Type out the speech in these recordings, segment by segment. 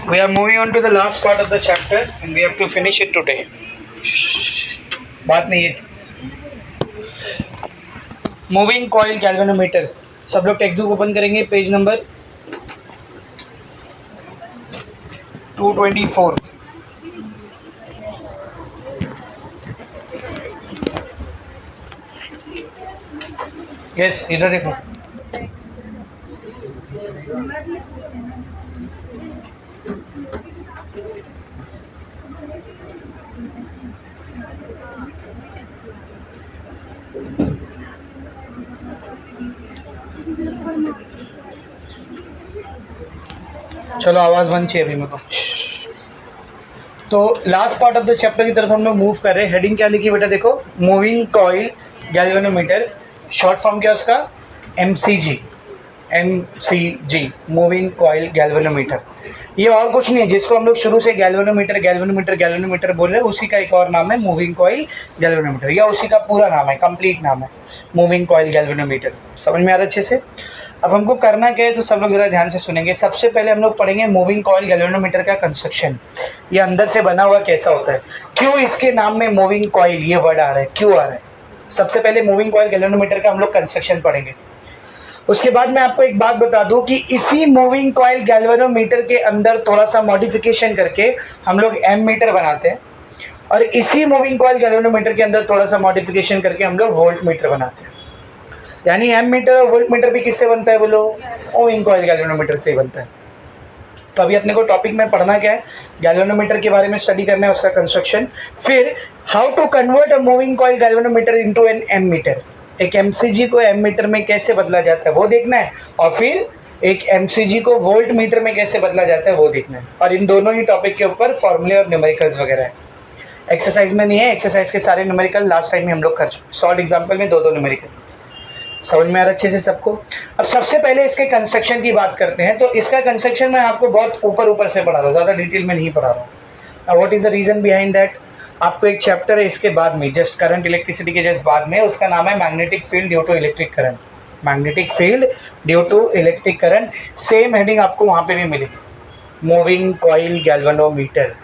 We are moving on to the last part of the chapter and we have to finish it today. बात नहीं है. Moving coil galvanometer. सब लोग text book open करेंगे, page number 224. Yes, इधर देखो. चलो आवाज़ बंद चाहिए अभी मेरे को. तो last part of the chapter की तरफ हम लोग मूव कर रहे हैं. हेडिंग क्या लिखी बेटा, देखो. Moving coil galvanometer. Short form क्या उसका? MCG. Moving coil galvanometer. ये और कुछ नहीं है. जिसको हम लोग शुरू से गैल्वेनोमीटर बोल रहे हैं, उसी का एक और नाम है मूविंग कॉइल गैल्वेनोमीटर, या उसी का पूरा नाम है, कंप्लीट नाम है मूविंग कॉइल गैल्वेनोमीटर. समझ में आ रहा है अच्छे से? अब हमको करना क्या है, तो सब लोग ज़रा ध्यान से सुनेंगे. सबसे पहले हम लोग पढ़ेंगे मूविंग कॉइल गैल्वेनोमीटर का कंस्ट्रक्शन. ये अंदर से बना हुआ कैसा होता है, क्यों इसके नाम में मूविंग कॉइल ये वर्ड आ रहा है, क्यों आ रहा है. सबसे पहले मूविंग कॉइल गैल्वेनोमीटर का हम लोग कंस्ट्रक्शन पढ़ेंगे. उसके बाद मैं आपको एक बात बता दूं कि इसी मूविंग कॉइल गैल्वेनोमीटर के अंदर थोड़ा सा मॉडिफिकेशन करके हम लोग एमीटर बनाते हैं, और इसी मूविंग कॉइल गैल्वेनोमीटर के अंदर थोड़ा सा मॉडिफिकेशन करके हम लोग वोल्ट मीटर बनाते हैं. यानी एम मीटर और वोल्ट मीटर भी किससे बनता है बोलो? मूविंग कॉइल गैल्वेनोमीटर से ही बनता है. तो अभी अपने को टॉपिक में पढ़ना क्या है, गैल्वेनोमीटर के बारे में स्टडी करना है, उसका कंस्ट्रक्शन. फिर how to convert a moving coil galvanometer into an M metre. एक MCG को एम मीटर में कैसे बदला जाता है वो देखना है, और फिर एक MCG को वोल्ट मीटर में कैसे बदला जाता है वो देखना है. और इन दोनों ही टॉपिक के ऊपर फॉर्मूले और न्यूमेरिकल्स वगैरह है. एक्सरसाइज में नहीं है, एक्सरसाइज के सारे न्यूमेरिकल लास्ट टाइम में हम लोग कर चुके. सॉल्व एग्जाम्पल में दो न्यूमेरिकल. समझ में आ रहा अच्छे से सबको? अब सबसे पहले इसके कंस्ट्रक्शन की बात करते हैं. तो इसका कंस्ट्रक्शन मैं आपको बहुत ऊपर से पढ़ा रहा हूँ, ज़्यादा डिटेल में नहीं पढ़ा रहा हूँ. What is the reason behind that? आपको एक चैप्टर है इसके बाद में, जस्ट करंट इलेक्ट्रिसिटी के जस्ट बाद में, उसका नाम है magnetic field due to electric current. Magnetic field due to electric current. Same heading आपको वहाँ पे भी मिलेगी, मूविंग कॉइल गैल्वेनोमीटर.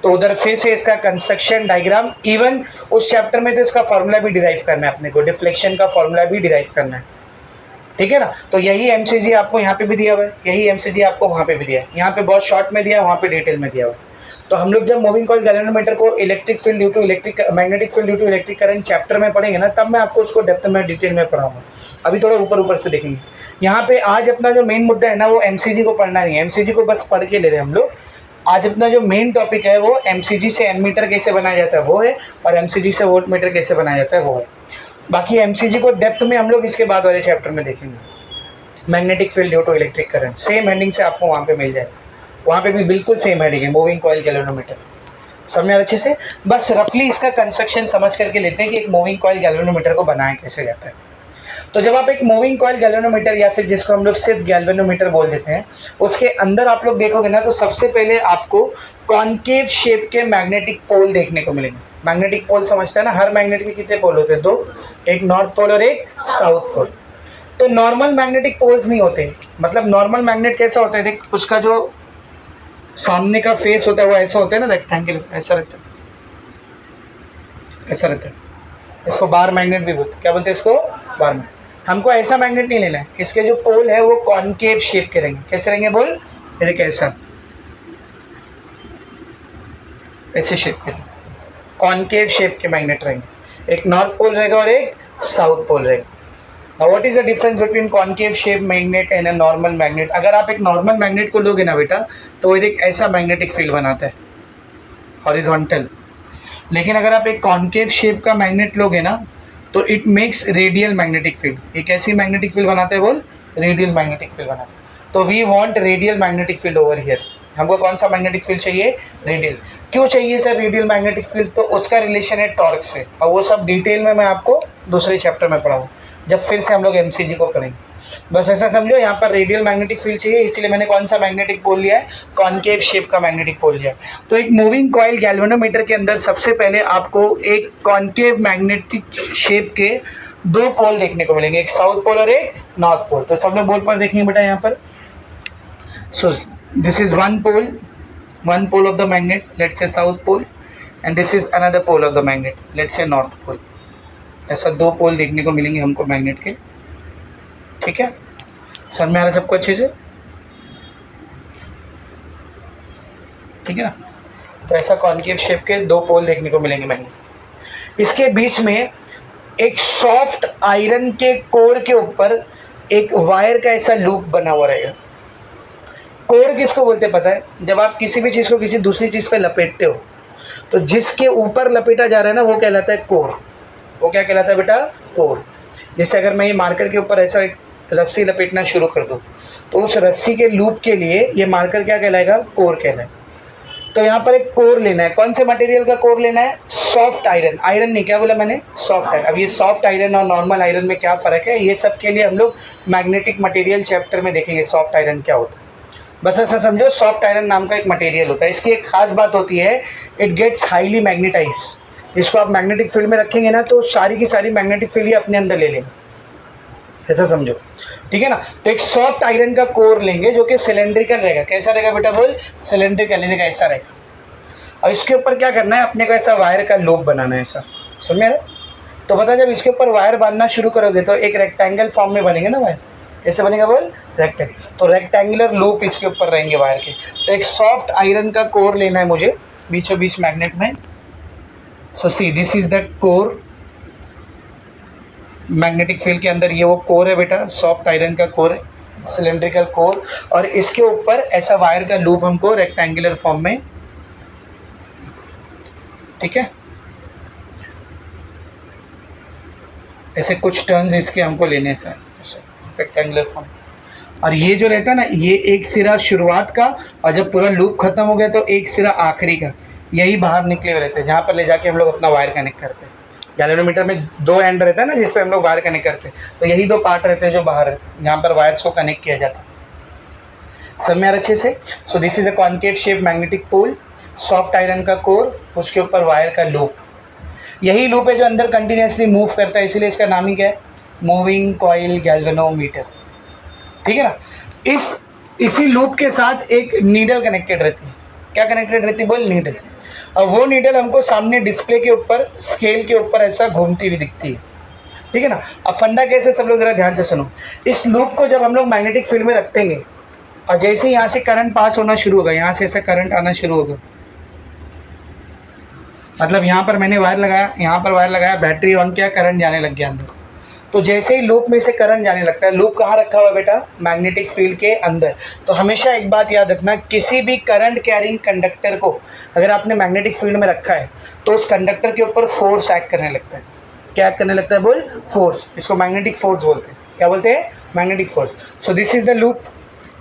तो उधर फिर से इसका कंस्ट्रक्शन डायग्राम, इवन उस चैप्टर में तो इसका फॉर्मूला भी डिराइव करना है अपने को, डिफ्लेक्शन का फॉर्मूला भी डिराइव करना है. ठीक है ना? तो यही MCG आपको यहाँ पे भी दिया हुआ है, यही MCG आपको वहाँ पे भी दिया है. यहाँ पे बहुत शॉर्ट में दिया है, वहाँ पे डिटेल में दिया हुआ है. तो हम लोग जब मूविंग कॉइल गैल्वेनोमीटर को electric field due to magnetic field due to electric current chapter में पढ़ेंगे ना, तब मैं आपको उसको डेप्थ में डिटेल में पढ़ाऊंगा. अभी थोड़ा ऊपर से देखेंगे. यहाँ पे आज अपना जो मेन मुद्दा है ना, वो MCG को पढ़ना नहीं है, MCG को बस पढ़ के ले रहे हैं हम लोग. आज अपना जो मेन टॉपिक है वो MCG से एम मीटर कैसे बनाया जाता है वो है, और MCG से वोल्ट मीटर कैसे बनाया जाता है वो है. बाकी MCG को डेप्थ में हम लोग इसके बाद वाले चैप्टर में देखेंगे. Magnetic field due to electric current same heading से आपको वहाँ पे मिल जाए. वहाँ पे भी बिल्कुल सेम हेडिंग है, मूविंग कॉइल गैल्वेनोमीटर. समझ अच्छे से? बस रफली इसका कंस्ट्रक्शन समझ करके लेते हैं कि एक मूविंग कॉइल गैल्वेनोमीटर को बनाया कैसे जाता है. तो जब आप एक मूविंग कॉइल गैल्वेनोमीटर, या फिर जिसको हम लोग सिर्फ गैल्वेनोमीटर बोल देते हैं, उसके अंदर आप लोग देखोगे ना, तो सबसे पहले आपको कॉन्केव शेप के मैग्नेटिक पोल देखने को मिलेंगे. मैग्नेटिक पोल समझते हैं ना, हर मैग्नेट के कितने पोल होते हैं? दो, एक नॉर्थ पोल और एक साउथ पोल. तो नॉर्मल मैग्नेटिक पोल्स नहीं होते. मतलब नॉर्मल मैग्नेट कैसा होता है, देख, उसका जो सामने का फेस होता है वो ऐसा होता है ना, रेक्टेंगल ऐसा रहता है, ऐसा रहता है. इसको बार मैग्नेट भी बोलते हैं. क्या बोलते हैं इसको? Bar magnet. हमको ऐसा मैग्नेट नहीं लेना है. इसके जो पोल है वो कॉन्केव शेप के रहेंगे. कैसे रहेंगे बोल? ये कैसा, ऐसे शेप के, कॉन्केव शेप के मैग्नेट रहेंगे. एक नॉर्थ पोल रहेगा और एक साउथ पोल रहेगा. What is the difference between concave shape magnet and a normal magnet? अगर आप एक नॉर्मल मैग्नेट को लोगे ना बेटा, तो वो एक ऐसा मैग्नेटिक फील्ड बनाता है, हॉरिजॉन्टल. लेकिन अगर आप एक कॉन्केव शेप का मैग्नेट लोगे ना, तो it makes radial magnetic field. एक ऐसी मैग्नेटिक फील्ड बनाते हैं बोल, रेडियल मैग्नेटिक फील्ड बनाते हैं. तो we want radial magnetic field over here. हमको कौन सा मैग्नेटिक फील्ड चाहिए? रेडियल. क्यों चाहिए सर रेडियल मैग्नेटिक फील्ड? तो उसका रिलेशन है टॉर्क से, और वो सब डिटेल में मैं आपको दूसरे चैप्टर में पढ़ाऊँ, जब फिर से हम लोग MCG को करेंगे. बस ऐसा समझो, यहाँ पर रेडियल मैग्नेटिक फील्ड चाहिए, इसलिए मैंने कौन सा मैग्नेटिक पोल लिया है? कॉन्केव शेप का मैग्नेटिक पोल लिया है. तो एक मूविंग कॉइल गैल्वेनोमीटर के अंदर सबसे पहले आपको एक कॉन्केव मैग्नेटिक शेप के दो पोल देखने को मिलेंगे, एक साउथ पोल और एक नॉर्थ पोल. तो सब लोग बोल पर देखेंगे बेटा यहाँ पर. So this is one pole, one pole of the magnet, let's say south pole, and this is another pole of the magnet, let's say north pole. ऐसा दो पोल देखने को मिलेंगे हमको मैग्नेट के, ठीक है, समझ में आ रहा है सबको अच्छे से, ठीक है ना। तो ऐसा कॉन्केव शेप के दो पोल देखने को मिलेंगे मैग्नेट। इसके बीच में एक सॉफ्ट आयरन के कोर के ऊपर एक वायर का ऐसा लूप बना हुआ रहेगा। कोर किसको बोलते हैं पता है? जब आप किसी भी चीज़ को किसी दूसरी चीज़ पे लपेटते हो तो जिसके ऊपर लपेटा जा रहा है ना वो कहलाता है कोर। वो क्या कहलाता है बेटा? कोर। जैसे अगर मैं ये मार्कर के ऊपर ऐसा एक रस्सी लपेटना शुरू कर दूँ तो उस रस्सी के लूप के लिए ये मार्कर क्या कहलाएगा? कोर कहलाएगा। तो यहाँ पर एक कोर लेना है। कौन से मटेरियल का कोर लेना है? Soft iron. आयरन नहीं, क्या बोला मैंने? Soft iron. अब ये सॉफ्ट आयरन और नॉर्मल आयरन में क्या फ़र्क है, ये सब के लिए हम लोग मैग्नेटिक मटेरियल चैप्टर में देखेंगे सॉफ्ट आयरन क्या होता है। बस ऐसा समझो, सॉफ्ट आयरन नाम का एक मटेरियल होता है। इसकी एक खास बात होती है, इट गेट्स हाईली मैग्नेटाइज। इसको आप मैग्नेटिक फील्ड में रखेंगे ना तो सारी की सारी मैग्नेटिक फील्ड ही अपने अंदर ले लेंगे, ऐसा समझो, ठीक है ना। तो एक सॉफ्ट आयरन का कोर लेंगे जो कि सिलेंड्रिकल रहेगा। कैसा रहेगा बेटा? बोल, सिलेंड्रिकल रहेगा, ऐसा रहेगा। और इसके ऊपर क्या करना है, अपने को ऐसा वायर का लूप बनाना है, ऐसा, समझ में? तो पता, जब इसके ऊपर वायर बांधना शुरू करोगे तो एक रेक्टेंगल फॉर्म में बनेंगे ना वायर। कैसे बनेगा? बोल, रेक्टेंगल। तो रेक्टेंगुलर लूप इसके ऊपर रहेंगे वायर के। तो एक सॉफ्ट आयरन का कोर लेना है मुझे बीचों बीच मैग्नेट में। So see, this is that core. Magnetic field के अंदर ये वो कोर है बेटा, सॉफ्ट आयरन का कोर है, सिलेंड्रिकल कोर। और इसके ऊपर ऐसा वायर का लूप हमको रेक्टेंगुलर फॉर्म में, ठीक है, ऐसे कुछ टर्न्स इसके हमको लेने से रेक्टेंगुलर फॉर्म। और ये जो रहता है ना, ये एक सिरा शुरुआत का, और जब पूरा लूप खत्म हो गया तो एक सिरा आखिरी का, यही बाहर निकले हुए रहते हैं जहाँ पर ले जाके हम लोग अपना वायर कनेक्ट करते हैं। गैल्वेनोमीटर में दो एंड रहता है ना जिस पे हम लोग वायर कनेक्ट करते हैं, तो यही दो पार्ट रहते हैं जो बाहर है, जहाँ पर वायर्स को कनेक्ट किया जाता है। सब में यार अच्छे से। So this is a concave shape magnetic pole, soft iron का कोर, उसके ऊपर वायर का लूप। यही लूप है जो अंदर कंटिन्यूसली मूव करता है, इसीलिए इसका नाम ही क्या है? मूविंग कॉइल गैल्वेनोमीटर, ठीक है ना। इसी लूप के साथ एक नीडल कनेक्टेड रहती है। क्या कनेक्टेड रहती है? बोल, नीडल। और वो नीडल हमको सामने डिस्प्ले के ऊपर, स्केल के ऊपर ऐसा घूमती हुई दिखती है, ठीक है ना। अब फंडा कैसे, सब लोग ज़रा ध्यान से सुनो। इस लूप को जब हम लोग मैग्नेटिक फील्ड में रखेंगे और जैसे ही यहाँ से करंट पास होना शुरू होगा, यहाँ से ऐसा करंट आना शुरू होगा, मतलब यहाँ पर मैंने वायर लगाया, यहाँ पर वायर लगाया, बैटरी ऑन किया, करंट जाने लग गया अंदर। तो जैसे ही लूप में से करंट जाने लगता है, लूप कहाँ रखा हुआ है बेटा? मैग्नेटिक फील्ड के अंदर। तो हमेशा एक बात याद रखना, किसी भी करंट कैरिंग कंडक्टर को अगर आपने मैग्नेटिक फील्ड में रखा है तो उस कंडक्टर के ऊपर फोर्स एक्ट करने लगता है। क्या एक्ट करने लगता है? बोल, फोर्स। इसको मैग्नेटिक फोर्स बोलते हैं। क्या बोलते हैं? Magnetic force. So this is the loop,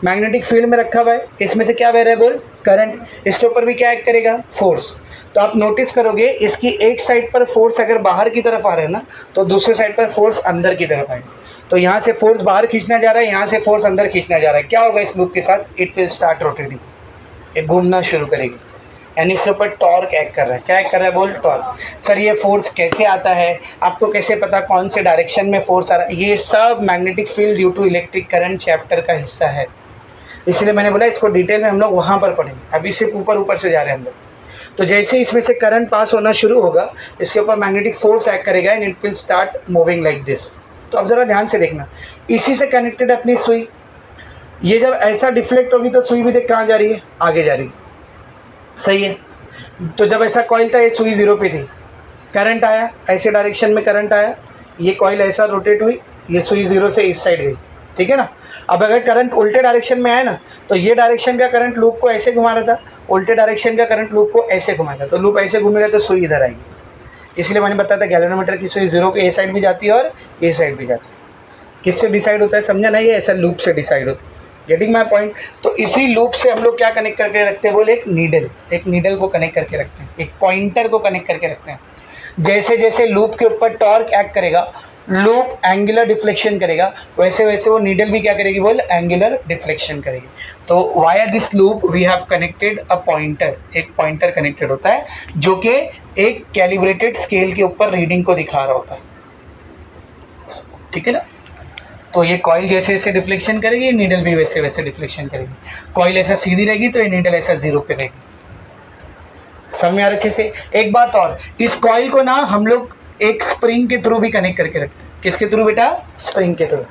magnetic field में रखा हुआ है, इसमें से क्या बह रहा है? बोल, करंट। इसके ऊपर भी क्या एक्ट करेगा? फोर्स। तो आप नोटिस करोगे इसकी एक साइड पर फोर्स अगर बाहर की तरफ आ रहा है ना, तो दूसरे साइड पर फोर्स अंदर की तरफ आएगा। तो यहाँ से फोर्स बाहर खींचना जा रहा है, यहाँ से फोर्स अंदर खींचना जा रहा है। क्या होगा इस लूप के साथ? इट विल स्टार्ट रोटेटिंग, ये घूमना शुरू करेगी, यानी इसके ऊपर टॉर्क एक्ट कर रहा है। क्या एक्ट कर रहा है? बोल, टॉर्क। सर ये फोर्स कैसे आता है, आपको कैसे पता कौन से डायरेक्शन में फोर्स आ रहा है? ये सब magnetic field due to electric current chapter का हिस्सा है, इसलिए मैंने बोला इसको डिटेल में हम लोग वहाँ पर पढ़ेंगे, अभी सिर्फ ऊपर ऊपर से जा रहे हैं हम लोग। तो जैसे ही इसमें से करंट पास होना शुरू होगा, इसके ऊपर मैग्नेटिक फोर्स एक्ट करेगा and it will start moving like this. तो अब ज़रा ध्यान से देखना, इसी से कनेक्टेड अपनी सुई। ये जब ऐसा डिफ्लेक्ट होगी तो सुई भी देख कहाँ जा रही है? आगे जा रही है, सही है। तो जब ऐसा कॉइल था, ये सुई जीरो पे थी, करंट आया, ऐसे डायरेक्शन में करंट आया, ये कॉइल ऐसा रोटेट हुई, ये सुई जीरो से इस साइड गई, ठीक है ना। अब अगर करंट उल्टे डायरेक्शन में आया ना, तो ये डायरेक्शन का करंट लूप को ऐसे घुमा रहा था, उल्टे डायरेक्शन का करंट लूप को ऐसे घुमाएगा, तो लूप ऐसे घूमेगा तो सुई इधर आएगी। इसलिए मैंने बताया था गैल्वेनोमीटर की सुई जीरो के ए साइड भी जाती है और ए साइड भी जाती है। किससे डिसाइड होता है समझा ना? ये ऐसा लूप से डिसाइड होता है। Getting my point? तो इसी लूप से हम लोग क्या कनेक्ट करके रखते हैं? बोले, एक नीडल को कनेक्ट करके रखते हैं, एक पॉइंटर को कनेक्ट करके रखते हैं। जैसे जैसे लूप के ऊपर टॉर्क एक्ट करेगा, लूप एंगुलर डिफ्लेक्शन करेगा, वैसे वैसे वो नीडल भी क्या करेगी? बोल, एंगुलर डिफ्लेक्शन करेगी। तो via this loop we have connected a pointer, एक पॉइंटर कनेक्टेड होता है जो कि एक कैलिब्रेटेड स्केल के ऊपर रीडिंग को दिखा रहा होता है, ठीक है ना। तो ये कॉइल जैसे जैसे डिफ्लेक्शन करेगी, नीडल भी वैसे वैसे डिफ्लेक्शन करेगी। कॉइल ऐसा सीधी रहेगी तो ये नीडल ऐसा जीरो पे रहेगी। समझ में आ रहा है अच्छे से। एक बात और, इस कॉइल को ना हम लोग एक स्प्रिंग के थ्रू भी कनेक्ट करके रखते हैं। किसके थ्रू बेटा? स्प्रिंग के through.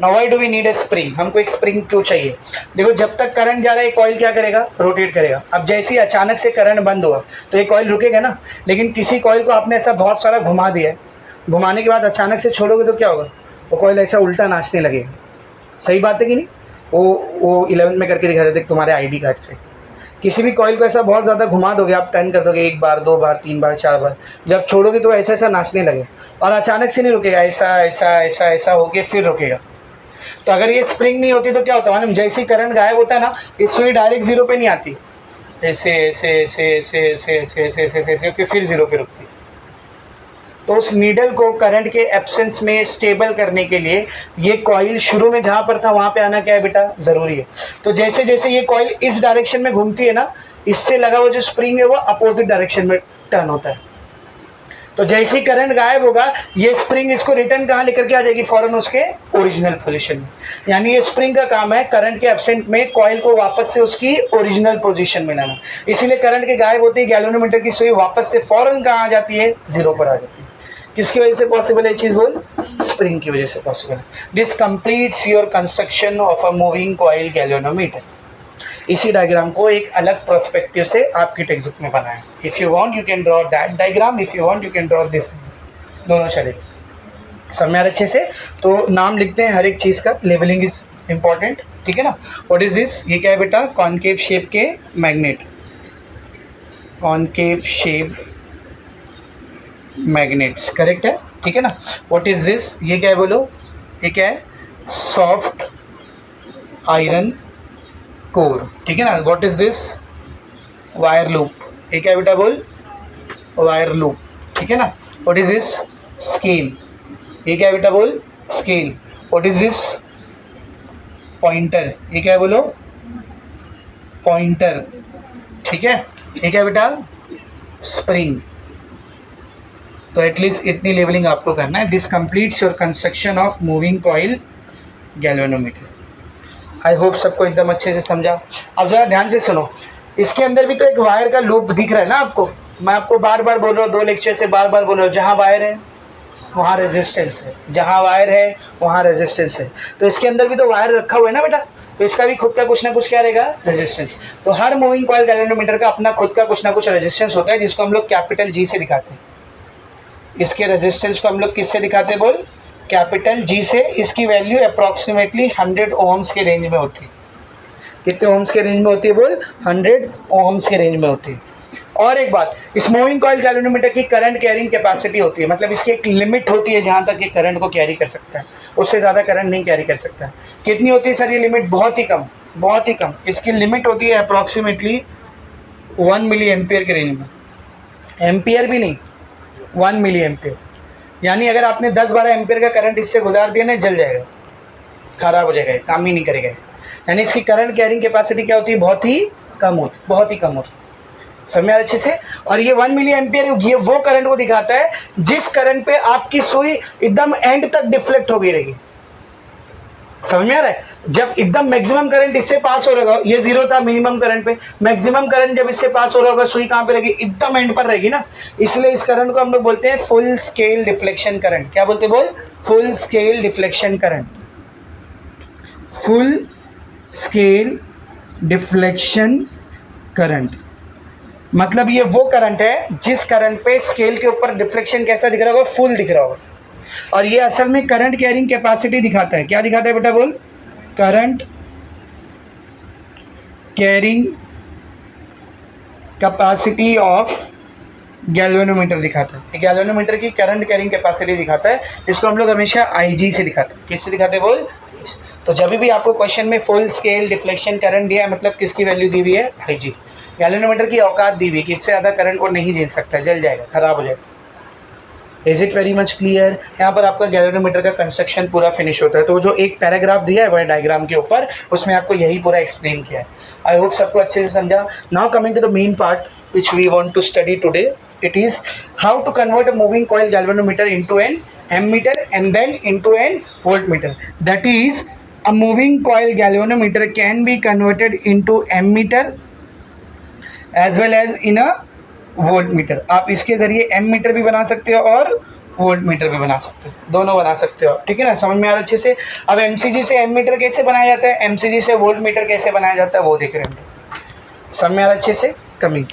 Now why do we need a spring? हमको एक स्प्रिंग क्यों चाहिए? देखो जब तक करंट जा रहा है कॉइल क्या करेगा? रोटेट करेगा। अब जैसे ही अचानक से करंट बंद हुआ तो ये कॉइल रुकेगा ना। लेकिन किसी कॉइल को आपने ऐसा बहुत सारा घुमा दिया है, घुमाने के बाद अचानक से छोड़ोगे तो क्या होगा? वो कॉइल ऐसा उल्टा नाचने लगेगा। सही बात है कि नहीं? वो 11th में करके दिखा देते तुम्हारे ID कार्ड से। किसी भी कॉइल को ऐसा बहुत ज़्यादा घुमा दोगे, आप टर्न कर दोगे 1 बार 2 बार 3 बार 4 बार, जब छोड़ोगे तो ऐसा ऐसा नाचने लगे और अचानक से नहीं रुकेगा, ऐसा ऐसा ऐसा ऐसा होके फिर रुकेगा। तो अगर ये स्प्रिंग नहीं होती तो क्या होता है मालूम? जैसे ही करंट गायब होता है ना, ये सुई डायरेक्ट जीरो पे नहीं आती, ऐसे ऐसे ऐसे ऐसे ऐसे ऐसे ऐसे ऐसे ऐसे ऐसे फिर जीरो पे रुकती। तो उस नीडल को करंट के एब्सेंस में स्टेबल करने के लिए ये कॉइल शुरू में जहाँ पर था वहाँ पे आना क्या है बेटा? ज़रूरी है। तो जैसे जैसे ये कॉइल इस डायरेक्शन में घूमती है ना, इससे लगा हुआ जो स्प्रिंग है वो अपोजिट डायरेक्शन में टर्न होता है। तो जैसे ही करंट गायब होगा ये स्प्रिंग इसको रिटर्न कहाँ लेकर के आ जाएगी? फौरन उसके ओरिजिनल पोजीशन में। यानी ये स्प्रिंग का काम है करंट के एब्सेंट में कॉइल को वापस से उसकी ओरिजिनल पोजीशन में लाना। इसीलिए करंट के गायब होते ही गैल्वेनोमीटर की सुई वापस से फौरन कहाँ आ जाती है? जीरो पर आ जाती है। किसकी वजह से पॉसिबल है ये चीज़ बोल? स्प्रिंग की वजह से पॉसिबल है। This completes your construction of a moving coil galvanometer. इसी डायग्राम को एक अलग पर्सपेक्टिव से आपकी टेक्स्ट बुक में बनाया। If you want you can draw that diagram, if you want you can draw this, दोनों चले। समझ में आ रहा अच्छे से? तो नाम लिखते हैं हर एक चीज़ का, लेवलिंग इज इम्पॉर्टेंट, ठीक है ना। What is this? ये क्या है बेटा? कॉनकेव शेप के magnet, concave shape magnets, correct है, ठीक है ना। What is this? ये क्या है बोलो? ये क्या है? सॉफ्ट आयरन कोर, ठीक है ना। What is this? Wire loop. ये क्या है बेटा बोल? वायर लूप, ठीक है ना। What is this? स्केल। ये क्या है बेटा बोल? Scale. What is this? Pointer. ये क्या है बोलो? पॉइंटर, ठीक है। ये क्या है बेटा? स्प्रिंग। तो एटलीस्ट इतनी लेवलिंग आपको करना है। This completes your construction of moving coil galvanometer. I hope सबको एकदम अच्छे से समझा। अब ज़रा ध्यान से सुनो, इसके अंदर भी तो एक वायर का लूप दिख रहा है ना आपको। मैं आपको बार बार बोल रहा हूँ, 2 लेक्चर से बार बार बोल रहा हूँ, जहाँ वायर है वहाँ रेजिस्टेंस है, जहाँ वायर है वहाँ रेजिस्टेंस है। तो इसके अंदर भी तो वायर रखा हुआ है ना बेटा, तो इसका भी खुद का कुछ ना कुछ क्या रहेगा? रेजिस्टेंस। तो हर मूविंग कॉइल गैल्वेनोमीटर का अपना खुद का कुछ ना कुछ रेजिस्टेंस होता है, जिसको हम लोग कैपिटल G से दिखाते हैं। इसके रेजिस्टेंस को हम लोग किससे दिखाते हैं बोल? कैपिटल G से। इसकी वैल्यू अप्रॉक्सीमेटली 100 ओम्स के रेंज में होती है। कितने ओम्स के रेंज में होती है बोल? 100 ओम्स के रेंज में होती है। और एक बात, इस मूविंग कॉइल गैल्वेनोमीटर की करंट कैरिंग कैपेसिटी होती है, मतलब इसकी एक लिमिट होती है जहाँ तक ये करंट को कैरी कर सकता है, उससे ज़्यादा करंट नहीं कैरी कर सकता है। कितनी होती है सर ये लिमिट? बहुत ही कम, बहुत ही कम। इसकी लिमिट होती है अप्रॉक्सीमेटली 1 मिली एम्पियर के रेंज में। एम्पियर भी नहीं, 1 मिली एम्पियर। यानी अगर आपने 10-12 एम्पियर का करंट इससे गुजार दिया ना, जल जाएगा, ख़राब हो जाएगा, काम ही नहीं करेगा। यानी इसकी करंट कैरिंग कैपेसिटी क्या होती है? बहुत ही कम होती, बहुत ही कम होती। समझ में आ रहा अच्छे से? और ये 1 मिली एम्पियर ये वो करंट को दिखाता है जिस करंट पे आपकी सुई एकदम एंड तक डिफ्लेक्ट हो गई रहेगी। समझ में आ रहा है? जब एकदम मैक्सिमम करंट इससे पास हो रहा होगा, ये 0 था मिनिमम करंट पे, मैक्सिमम करंट जब इससे पास हो रहा होगा सुई कहाँ पे रहेगी? एकदम एंड पर रहेगी ना। इसलिए इस करंट को हम लोग बोलते हैं फुल स्केल डिफ्लेक्शन करंट। क्या बोलते बोल? Full scale deflection current. Full scale deflection current मतलब ये वो करंट है जिस करंट पे स्केल के ऊपर डिफ्लेक्शन कैसा दिख रहा होगा? फुल दिख रहा होगा। और ये असल में करंट कैरिंग कैपेसिटी दिखाता है। क्या दिखाता है बेटा बोल? Current carrying capacity of galvanometer दिखाता है। गैल्वेनोमीटर की करंट कैरिंग कैपेसिटी दिखाता है, इसको हम लोग हमेशा IG से दिखाते हैं। किससे दिखाते हैं बोल? तो जब भी आपको क्वेश्चन में फुल स्केल डिफ्लेक्शन करंट दिया है, मतलब किसकी वैल्यू दी हुई है? IG। गैल्वेनोमीटर की औकात दी हुई है कि इससे ज़्यादा करंट को नहीं झेल सकता, जल जाएगा, ख़राब हो जाएगा। Is it very much clear? यहाँ पर आपका गैल्वेनोमीटर का कंस्ट्रक्शन पूरा फिनिश होता है। तो जो एक पैराग्राफ दिया है वह डायग्राम के ऊपर, उसमें आपको यही पूरा एक्सप्लेन किया है। आई होप सबको अच्छे से समझा। Now coming to the main part which we want to study today, it is how to convert a moving coil galvanometer into an ammeter and then into an voltmeter. That is, a moving coil galvanometer can be converted into ammeter as well as in a volt meter. आप इसके ज़रिए M metre भी बना सकते हो और volt meter भी बना सकते हो, दोनों बना सकते हो, ठीक है ना। समझ में आ रहा अच्छे से। अब एमसीजी से एम मीटर कैसे बनाया जाता है, एमसीजी से वोल्ट मीटर कैसे बनाया जाता है वो देख रहे हैं हम लोग। समझ में आ रहा अच्छे से। कमिंग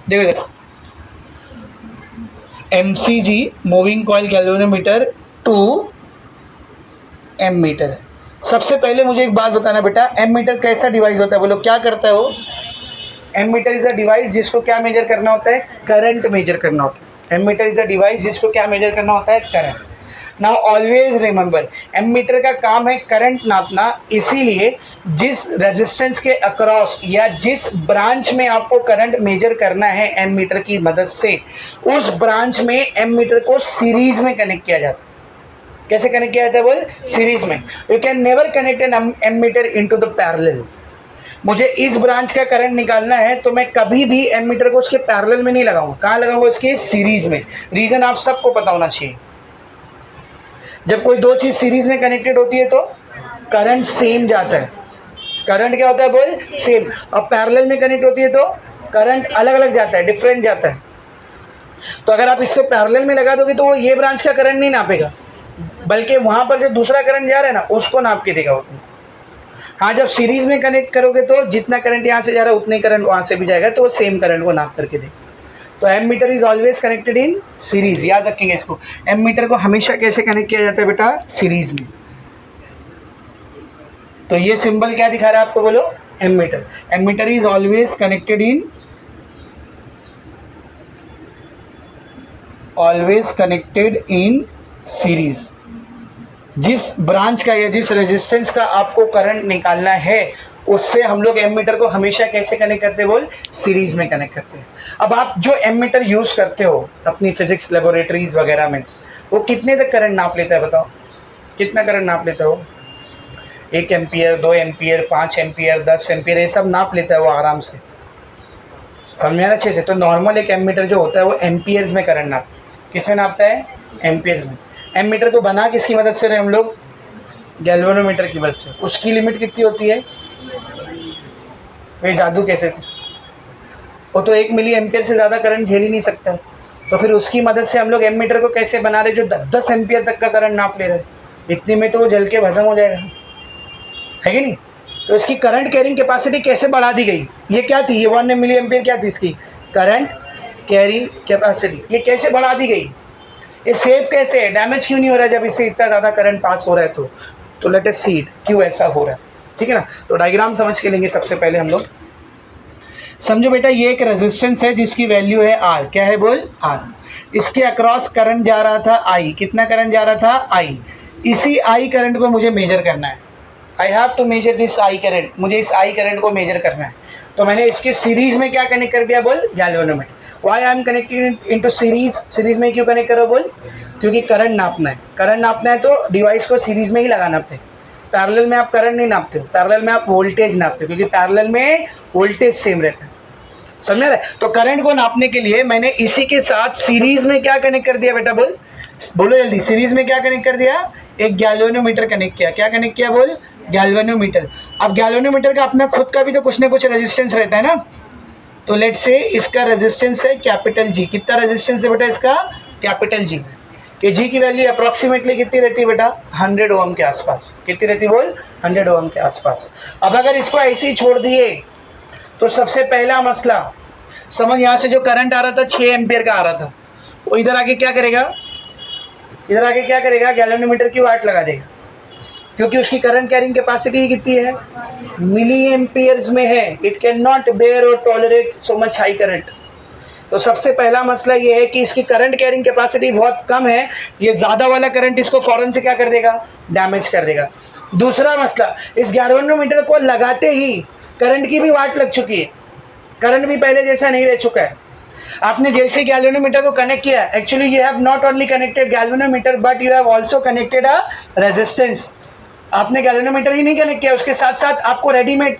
देखो देखो, MCG moving coil galvanometer to ammeter है। सबसे पहले मुझे एक बात बताना बेटा, एम मीटर कैसा डिवाइस होता है, बोलो क्या करता है वो। Ammeter is a device जिसको क्या मेजर करना होता है, करंट मेजर करना होता है। Ammeter is a device जिसको क्या मेजर करना होता है, current. Now always remember, ammeter का काम है करंट नापना, इसीलिए जिस रेजिस्टेंस के अक्रॉस या जिस ब्रांच में आपको करंट मेजर करना है एम मीटर की मदद से, उस ब्रांच में एम मीटर को सीरीज में कनेक्ट किया जाता है। कैसे कनेक्ट किया जाता है बोल, सीरीज में। You can never connect an M metre into the parallel. मुझे इस ब्रांच का करंट निकालना है तो मैं कभी भी एम मीटर को उसके पैरेलल में नहीं लगाऊंगा, कहाँ लगाऊंगा, इसके सीरीज में। रीजन आप सबको पता होना चाहिए, जब कोई दो चीज सीरीज में कनेक्टेड होती है तो करंट सेम जाता है। करंट क्या होता है बोल, सेम। अब पैरेलल में कनेक्ट होती है तो करंट अलग अलग जाता है, डिफरेंट जाता है। तो अगर आप इसको पैरेलल में लगा दोगे तो वो ये ब्रांच का करंट नहीं नापेगा, बल्कि वहां पर जो दूसरा करंट जा रहा है ना उसको नाप के देगा वो। हाँ, जब सीरीज में कनेक्ट करोगे तो जितना करंट यहाँ से जा रहा है उतने करंट वहाँ से भी जाएगा, तो वो सेम करंट को नाप करके देगा। तो ammeter is always connected in series, याद रखेंगे इसको। एम मीटर को हमेशा कैसे कनेक्ट किया जाता है बेटा, सीरीज में। तो ये सिंबल क्या दिखा रहा है आपको, बोलो ammeter. Ammeter is always connected in series. जिस ब्रांच का या जिस रेजिस्टेंस का आपको करंट निकालना है उससे हम लोग एम मीटर को हमेशा कैसे कनेक्ट करते हैं बोल, सीरीज में कनेक्ट करते हैं। अब आप जो एम मीटर यूज करते हो अपनी फिजिक्स लेबोरेटरीज वगैरह में, वो कितने तक करंट नाप लेता है बताओ, कितना करंट नाप लेता है वो? 1 एम्पियर, 2 एम्पियर, 5 एम्पियर, 10 एम्पियर, ये सब नाप लेता है वो आराम से। समझ में अच्छे से। तो नॉर्मल एक एम मीटर जो होता है वो एम्पियर्स में करंट नाप, किस में नापता है, एम्पियर्स में। एम मीटर को बना किसकी मदद से रहे हम लोग, गैल्वेनोमीटर की मदद से। उसकी लिमिट कितनी होती है, ये जादू कैसे, वो तो 1 मिली एम्पियर से ज़्यादा करंट झेल ही नहीं सकता। तो फिर उसकी मदद से हम लोग एम मीटर को कैसे बना रहे जो 10 एम्पियर तक का करंट नाप ले रहे, इतने में तो वो जल के भस्म हो जाएगा, है कि नहीं। तो इसकी करंट कैरिंग कैपेसिटी कैसे बढ़ा दी गई, ये क्या थी, ये 1 मिली एम्पियर क्या थी, इसकी करंट कैरिंग कैपेसिटी, ये कैसे बढ़ा दी गई। ये सेफ कैसे है, डैमेज क्यों नहीं हो रहा है जब इससे इतना ज़्यादा करंट पास हो रहा है। तो लेट अस सी इट, क्यों ऐसा हो रहा है, ठीक है ना। तो डायग्राम समझ के लेंगे सबसे पहले हम लोग। समझो बेटा, ये एक रेजिस्टेंस है जिसकी वैल्यू है आर, क्या है बोल, आर। इसके अक्रॉस करंट जा रहा था आई, कितना करंट जा रहा था, आई। इसी आई करंट को मुझे मेजर करना है, I have to measure this I current, मुझे इस आई करंट को मेजर करना है। तो मैंने इसके सीरीज में क्या कनेक्ट कर दिया बोल, galvanometer. Why I am connected into series, series में क्यों कनेक्ट करो बोल, क्योंकि करंट नापना है। करंट नापना है तो डिवाइस को सीरीज में ही लगाना पड़े। पैरेलल में आप करंट नहीं नापते हो, पैरेलल में आप वोल्टेज नापते हो, क्योंकि पैरेलल में वोल्टेज सेम रहता है। समझ रहे। तो करंट को नापने के लिए मैंने इसी के साथ सीरीज में क्या कनेक्ट कर दिया बेटा बोल, बोलो जल्दी, सीरीज में क्या कनेक्ट कर दिया, एक गैल्वेनोमीटर कनेक्ट किया। क्या कनेक्ट किया बोल, गैल्वेनोमीटर। अब गैल्वेनोमीटर का अपना खुद का भी तो कुछ ना कुछ रेजिस्टेंस रहता है ना। तो लेट से इसका रेजिस्टेंस है कैपिटल जी। कितना रेजिस्टेंस है बेटा इसका, कैपिटल जी। ये जी की वैल्यू अप्रॉक्सीमेटली कितनी रहती है बेटा, 100 ओम के आसपास। कितनी रहती है बोल, 100 ओम के आसपास। अब अगर इसको ऐसे ही छोड़ दिए तो सबसे पहला मसला समझ, यहाँ से जो करंट आ रहा था 6 एम्पियर का आ रहा था, वो इधर आके क्या करेगा, इधर आके क्या करेगा, गैल्वेनोमीटर की वाट लगा देगा, क्योंकि उसकी करंट कैरिंग कैपेसिटी कितनी है, मिली एम्पियर्स में है। इट कैन नॉट बेयर और tolerate so much high current. तो सबसे पहला मसला ये है कि इसकी करंट कैरिंग कैपेसिटी बहुत कम है, ये ज़्यादा वाला करंट इसको फौरन से क्या कर देगा, डैमेज कर देगा। दूसरा मसला, इस गैल्वेनोमीटर को लगाते ही करंट की भी वाट लग चुकी है, करंट भी पहले जैसा नहीं रह चुका है। आपने जैसे गैल्वेनोमीटर को कनेक्ट किया, actually you have not only connected galvanometer but you have also connected a resistance. आपने गैल्वेनोमीटर ही नहीं कनेक्ट किया, उसके साथ साथ आपको रेडीमेड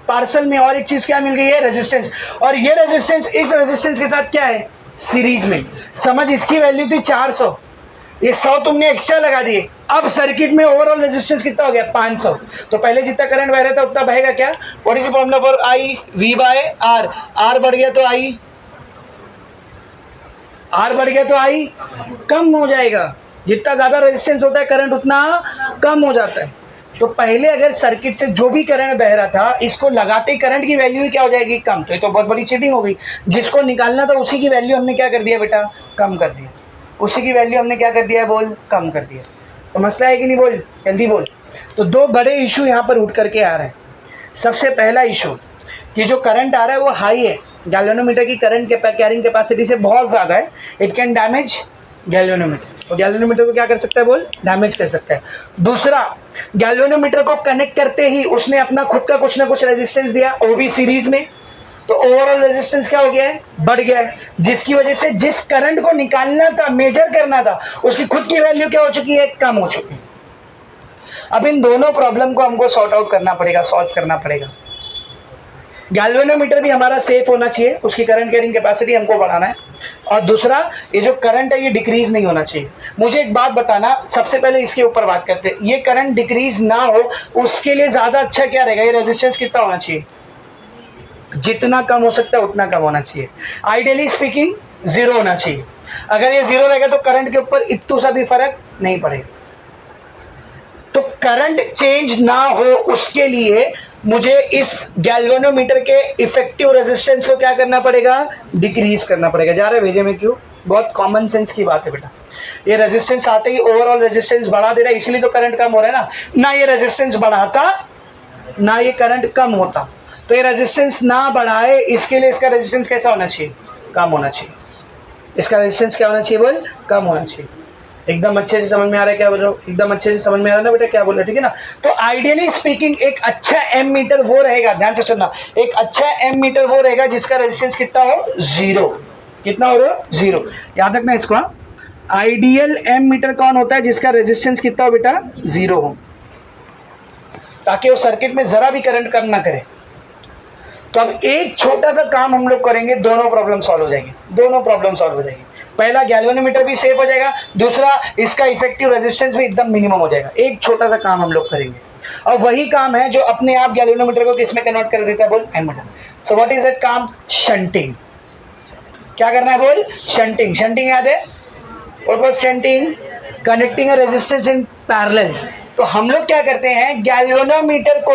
पार्सल में और एक चीज़ क्या मिल गई है, रेजिस्टेंस। और ये रेजिस्टेंस इस रेजिस्टेंस के साथ क्या है, सीरीज में। समझ, इसकी वैल्यू थी 400, ये 100 तुमने एक्स्ट्रा लगा दिए। अब सर्किट में ओवरऑल रेजिस्टेंस कितना हो गया, 500। तो पहले जितना करंट बह रहा था उतना बहेगा क्या, what is the formula for I, V by R. R बढ़ गया तो आई, आर बढ़ गया तो आई कम हो जाएगा, जितना ज़्यादा रेजिस्टेंस होता है करंट उतना कम हो जाता है। तो पहले अगर सर्किट से जो भी करंट बह रहा था, इसको लगाते ही करंट की वैल्यू ही क्या हो जाएगी, कम। तो ये तो बहुत बड़ी चीटिंग हो गई। जिसको निकालना था उसी की वैल्यू हमने क्या कर दिया बेटा, कम कर दिया। उसी की वैल्यू हमने क्या कर दिया बोल, कम कर दिया। तो मसला है कि नहीं बोल, जल्दी बोल। तो दो बड़े इशू यहाँ पर उठ करके आ रहे हैं। सबसे पहला इशू कि जो करंट आ रहा है वो हाई है, गैल्वेनोमीटर की करंट कैरिंग कैपेसिटी से बहुत ज़्यादा है। इट कैन डैमेज गैल्वेनोमीटर, और गैल्वेनोमीटर को क्या कर सकता है बोल, डैमेज कर सकता है। दूसरा, गैल्वेनोमीटर को कनेक्ट करते ही उसने अपना खुद का कुछ ना कुछ रेजिस्टेंस दिया, वो भी सीरीज में। तो ओवरऑल रेजिस्टेंस क्या हो गया है, बढ़ गया है, जिसकी वजह से जिस करंट को निकालना था, मेजर करना था, उसकी खुद की वैल्यू क्या हो चुकी है, कम हो चुकी है। अब इन दोनों प्रॉब्लम को हमको सॉर्ट आउट करना पड़ेगा, सॉल्व करना पड़ेगा। गैल्वेनोमीटर भी हमारा सेफ होना चाहिए, उसकी करंट कैरिंग कैपेसिटी हमको बढ़ाना है। और दूसरा, ये जो करंट है ये डिक्रीज नहीं होना चाहिए। मुझे एक बात बताना, सबसे पहले इसके ऊपर बात करते हैं। ये करंट डिक्रीज ना हो उसके लिए ज़्यादा अच्छा क्या रहेगा, ये रेजिस्टेंस कितना होना चाहिए, जितना कम हो सकता है उतना कम होना चाहिए। आइडियली स्पीकिंग 0 होना चाहिए। अगर ये 0 रहेगा तो करंट के ऊपर इतना सा भी फर्क नहीं पड़ेगा। तो करंट चेंज ना हो उसके लिए मुझे इस गैल्वेनोमीटर के इफेक्टिव रेजिस्टेंस को क्या करना पड़ेगा, डिक्रीज करना पड़ेगा। जा रहे भेजे में क्यों, बहुत कॉमन सेंस की बात है बेटा। ये रेजिस्टेंस आते ही ओवरऑल रेजिस्टेंस बढ़ा दे रहा है, इसलिए तो करंट कम हो रहा है ना। ना ये रेजिस्टेंस बढ़ाता ना ये करंट कम होता। तो ये रेजिस्टेंस ना बढ़ाए, इसके लिए इसका रेजिस्टेंस कैसा होना चाहिए, कम होना चाहिए। इसका रेजिस्टेंस क्या होना चाहिए बोल, कम होना चाहिए। एकदम अच्छे से समझ में आ रहा है क्या बोल रहा हूँ, एकदम अच्छे से समझ में आ रहा है ना बेटा क्या बोल रहे, ठीक है ना। तो आइडियली स्पीकिंग एक अच्छा एम मीटर वो रहेगा, ध्यान से सुनना, एक अच्छा एम मीटर वो रहेगा जिसका रेजिस्टेंस कितना हो, 0। कितना हो रहा है, 0। याद रखना इसको। आइडियल एम मीटर कौन होता है, जिसका रेजिस्टेंस कितना हो बेटा, 0 हो, ताकि वो सर्किट में जरा भी करंट कम ना करे। तो अब एक छोटा सा काम हम लोग करेंगे, दोनों प्रॉब्लम सॉल्व हो जाएंगे, दोनों प्रॉब्लम सॉल्व हो जाएगी। पहला, गैल्वेनोमीटर भी सेफ हो जाएगा, दूसरा इसका इफेक्टिव रेजिस्टेंस भी एकदम मिनिमम हो जाएगा। एक छोटा सा काम हम लोग करेंगे, और वही काम है जो अपने आप गैल्वेनोमीटर को किस में कन्वर्ट कर देता है बोल, ammeter. So what is that काम, शंटिंग। क्या करना है बोल, शंटिंग। शंटिंग याद है, what was shunting, connecting a resistance in parallel. तो हम लोग क्या करते हैं, गैल्वेनोमीटर को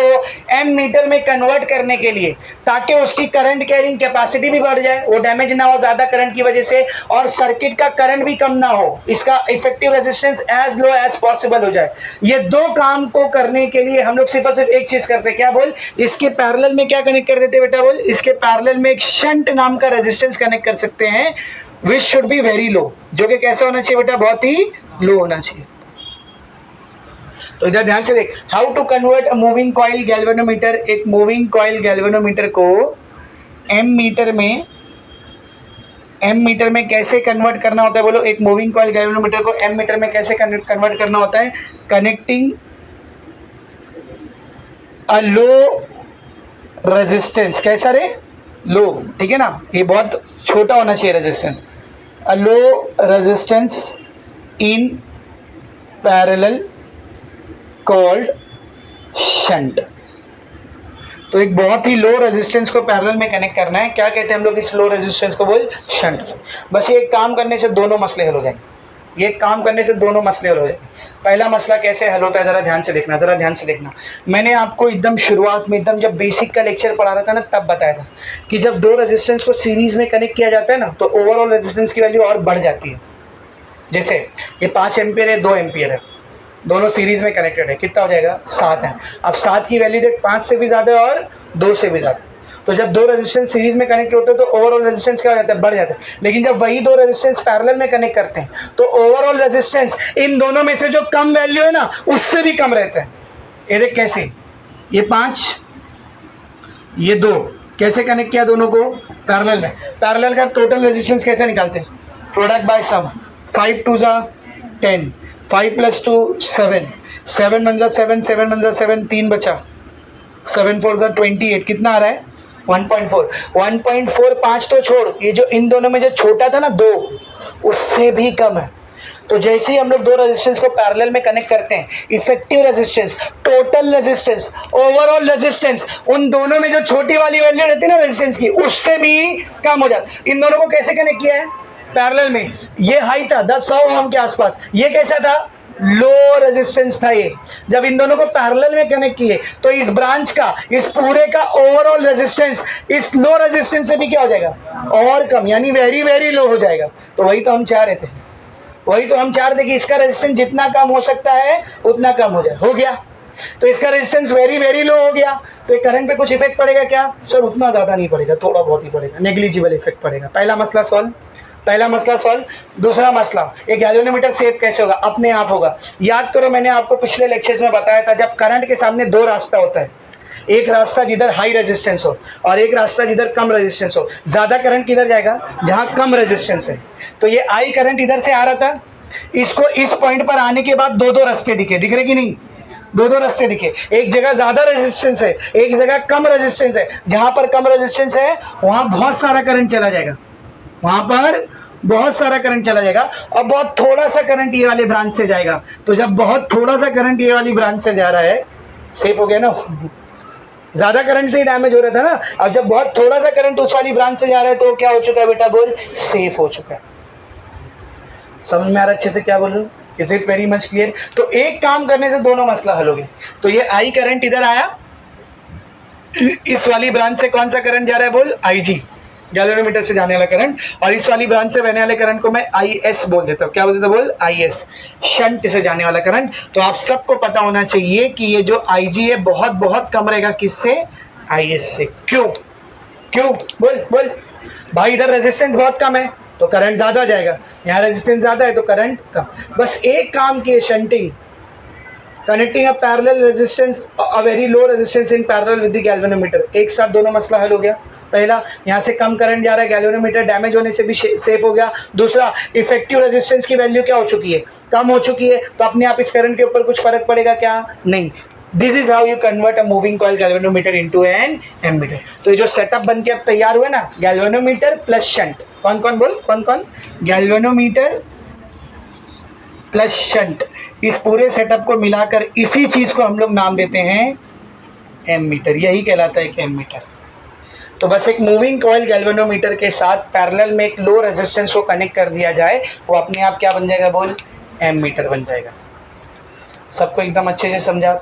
एम मीटर में कन्वर्ट करने के लिए, ताकि उसकी करंट कैरिंग कैपेसिटी भी बढ़ जाए, वो डैमेज ना हो ज़्यादा करंट की वजह से, और सर्किट का करंट भी कम ना हो, इसका effective resistance as low as possible हो जाए। ये दो काम को करने के लिए हम लोग सिर्फ और सिर्फ एक चीज़ करते हैं, क्या बोल, इसके पैरेलल में क्या कनेक्ट कर देते बेटा बोल, इसके पैरेलल में एक शंट नाम का रेजिस्टेंस कनेक्ट कर सकते हैं, which should be very low, जो कि कैसा होना चाहिए बेटा, बहुत ही लो होना चाहिए। तो इधर ध्यान से देख, how to convert a moving coil galvanometer. एक मूविंग कॉइल गैल्वेनोमीटर को एम मीटर में कैसे कन्वर्ट करना होता है बोलो। एक मूविंग कॉइल गैल्वेनोमीटर को एम मीटर में कैसे कन्वर्ट करना होता है, कनेक्टिंग अ लो रेजिस्टेंस। कैसा रे, लो, ठीक है ना, ये बहुत छोटा होना चाहिए resistance. A low resistance in parallel called shunt. तो एक बहुत ही लो रेजिस्टेंस को पैरेलल में कनेक्ट करना है, क्या कहते हैं हम लोग इस लो रेजिस्टेंस को बोल, शंट। बस ये एक काम करने से दोनों मसले हल हो जाएंगे, ये काम करने से दोनों मसले हल हो जाएंगे। पहला मसला कैसे हल होता है, जरा ध्यान से देखना, जरा ध्यान से देखना। मैंने आपको एकदम शुरुआत में, एकदम जब बेसिक का लेक्चर पढ़ा रहा था ना, तब बताया था कि जब दो रेजिस्टेंस को सीरीज में कनेक्ट किया जाता है ना, तो ओवरऑल रेजिस्टेंस की वैल्यू और बढ़ जाती है। जैसे ये 5 एम्पियर है, 2 एम्पियर है, दोनों सीरीज में कनेक्टेड है, कितना हो जाएगा, 7 है। अब 7 की वैल्यू देख, 5 से भी ज़्यादा है और 2 से भी ज़्यादा। तो जब दो रेजिस्टेंस सीरीज में कनेक्ट होते हैं तो ओवरऑल रेजिस्टेंस क्या हो जाता है, बढ़ जाता है। लेकिन जब वही दो रेजिस्टेंस पैरेलल में कनेक्ट करते हैं तो ओवरऑल रेजिस्टेंस इन दोनों में से जो कम वैल्यू है ना, उससे भी कम रहता है। ये देख कैसे, ये 5, ये 2, कैसे कनेक्ट किया दोनों को, पैरेलल में। पैरेलल का टोटल रेजिस्टेंस कैसे निकालते हैं, प्रोडक्ट बाय सम, 5 2 जा 10, 5 + 2 7, 7 1 जा 7, 7 1 जा 7, 3 बचा, 7 4 जा 28, कितना आ रहा है, 1.4। 1.4, 5 तो छोड़, ये जो इन दोनों में जो छोटा था ना 2, उससे भी कम है। तो जैसे ही हम लोग दो रेजिस्टेंस को पैरेलल में कनेक्ट करते हैं, effective resistance, total resistance, overall resistance, उन दोनों में जो छोटी वाली वैल्यू रहती है ना रेजिस्टेंस की, उससे भी कम हो जाता है। इन दोनों को कैसे कनेक्ट किया है, पैरेलल में ये हाई था 10 ओम के आसपास, ये कैसा था, लो रेजिस्टेंस था। ये जब इन दोनों को पैरेलल में कनेक्ट किए तो इस ब्रांच का, इस पूरे का ओवरऑल रेजिस्टेंस इस लो रेजिस्टेंस से भी क्या हो जाएगा, और कम, यानी वेरी वेरी लो हो जाएगा। तो वही तो हम चाह रहे थे, वही तो हम चाह रहे थे कि इसका रेजिस्टेंस जितना कम हो सकता है उतना कम हो जाए, हो गया। तो इसका रेजिस्टेंस वेरी वेरी लो हो गया, तो करंट पे कुछ इफेक्ट पड़ेगा क्या सर, उतना ज़्यादा नहीं पड़ेगा, थोड़ा बहुत ही पड़ेगा, नेग्लिजिबल इफेक्ट पड़ेगा। पहला मसला सॉल्व, पहला मसला सॉल्व। दूसरा मसला, एक गैल्वेनोमीटर सेफ कैसे होगा, अपने आप होगा। याद करो मैंने आपको पिछले लेक्चर्स में बताया था, जब करंट के सामने दो रास्ता होता है, एक रास्ता जिधर हाई रेजिस्टेंस हो और एक रास्ता जिधर कम रेजिस्टेंस हो। ज़्यादा करंट किधर जाएगा, जहाँ कम रेजिस्टेंस है। तो ये आई करंट इधर से आ रहा था, इसको इस पॉइंट पर आने के बाद दो दो रास्ते दिखे, दिख रहे कि नहीं, दो दो रास्ते दिखे। एक जगह ज्यादा रेजिस्टेंस है, एक जगह कम रेजिस्टेंस है। जहां पर कम रेजिस्टेंस है वहां बहुत सारा करंट चला जाएगा, वहां पर बहुत सारा करंट चला जाएगा, और बहुत थोड़ा सा करंट ये वाले ब्रांच से जाएगा। तो जब बहुत थोड़ा सा करंट ये वाली ब्रांच से जा रहा है, सेफ हो गया ना, ज्यादा करंट से ही डैमेज हो रहा था ना। अब जब बहुत थोड़ा सा करंट उस वाली ब्रांच से जा रहा है तो क्या हो चुका है बेटा, बोल, सेफ हो चुका है। समझ में आ रहा अच्छे से क्या बोल रहा हूँ, is it very much clear. तो एक काम करने से दोनों मसला हल हो गए। तो ये आई करंट इधर आया, इस वाली ब्रांच से कौन सा करंट जा रहा है, बोल, आई जी, गैल्वेनोमीटर से जाने वाला करंट, और इस वाली ब्रांच से बहने वाले करंट को मैं आई एस बोल देता हूँ। क्या बोल देता हूँ, बोल, आई एस, शंट से जाने वाला करंट। तो आप सबको पता होना चाहिए कि ये जो आई जी है बहुत बहुत कम रहेगा, किससे, आई एस से। क्यों, क्यों, बोल बोल भाई, इधर रेजिस्टेंस बहुत कम है तो करंट ज़्यादा जाएगा, यहाँ रेजिस्टेंस ज़्यादा है तो करंट कम। बस एक काम किए, shunting, connecting a parallel resistance, a very low resistance in parallel with the galvanometer. एक साथ दोनों मसला हल हो गया। पहला, यहाँ से कम करंट जा रहा है, गैल्वेनोमीटर डैमेज होने से भी सेफ हो गया। दूसरा, इफेक्टिव रेजिस्टेंस की वैल्यू क्या हो चुकी है, कम हो चुकी है, तो अपने आप इस करंट के ऊपर कुछ फर्क पड़ेगा क्या, नहीं। This is how you convert a moving coil galvanometer into an ammeter. तो ये जो सेटअप बन के अब तैयार हुए ना, गैल्वेनोमीटर प्लस शंट, कौन कौन बोल, कौन कौन, गैल्वेनोमीटर प्लस शंट, इस पूरे सेटअप को मिलाकर इसी चीज को हम लोग नाम देते हैं एमीटर। यही कहलाता है कि एमीटर। तो बस एक मूविंग कॉइल गैल्वेनोमीटर के साथ पैरेलल में एक लो रेजिस्टेंस को कनेक्ट कर दिया जाए, वो अपने आप क्या बन जाएगा, बोल, एमीटर बन जाएगा। सबको एकदम अच्छे से समझा,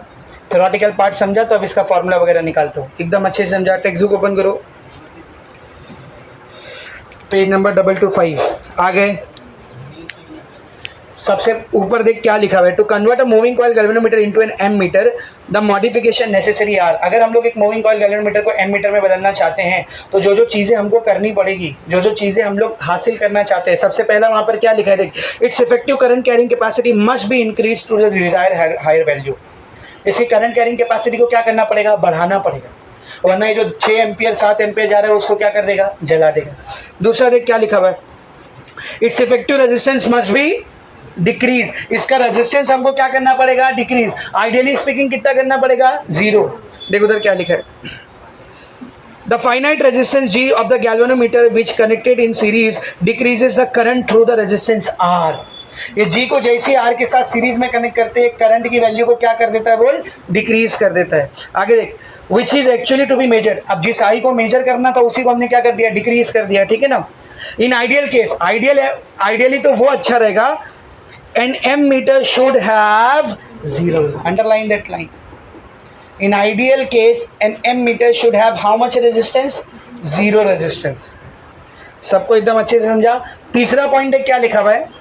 थ्योरेटिकल पार्ट समझा, तो अब इसका फॉर्मूला वगैरह निकालता हूँ, एकदम अच्छे से समझा। टेक्स्ट बुक ओपन करो, पेज नंबर 225 आ गए। सबसे ऊपर देख क्या लिखा हुआ है, to convert a moving coil galvanometer into an ammeter the modification necessary are. अगर हम लोग एक मूविंग कॉइल गैल्वेनोमीटर को एमीटर में बदलना चाहते हैं तो जो जो चीज़ें हमको करनी पड़ेगी, जो जो चीज़ें हम लोग हासिल करना चाहते हैं, सबसे पहला वहाँ पर क्या लिखा है, देख, its effective current carrying capacity must be increase to the desired higher value. इसकी करंट कैरिंग कैपेसिटी को क्या करना पड़ेगा, बढ़ाना पड़ेगा, वरना ये जो 6 एम्पियर 7 एम्पियर जा रहा है उसको क्या कर देगा, जला देगा। दूसरा देख क्या लिखा हुआ है, it's effective resistance must be decrease. इसका रेजिस्टेंस हमको क्या करना पड़ेगा, डिक्रीज। आइडियली स्पीकिंग कितना करना पड़ेगा, 0। देखो उधर क्या लिखा है, the finite resistance G of the galvanometer which connected in series decreases the current through the resistance R। ये G को जैसे R के साथ सीरीज में कनेक्ट करते हैं, करंट की वैल्यू को क्या कर देता है, बोल, डिक्रीज कर देता है। आगे देख, which is actually to be measured. अब जिस आई को मेजर करना था उसी को हमने क्या कर दिया, डिक्रीज कर दिया, ठीक है ना। इन आइडियल केस, आइडियली तो वो अच्छा रहेगा, an ammeter should have 0, underline that line। in ideal case an ammeter should have how much resistance, 0 resistance। सबको एकदम अच्छे से समझा। तीसरा पॉइंट है, क्या लिखा हुआ है,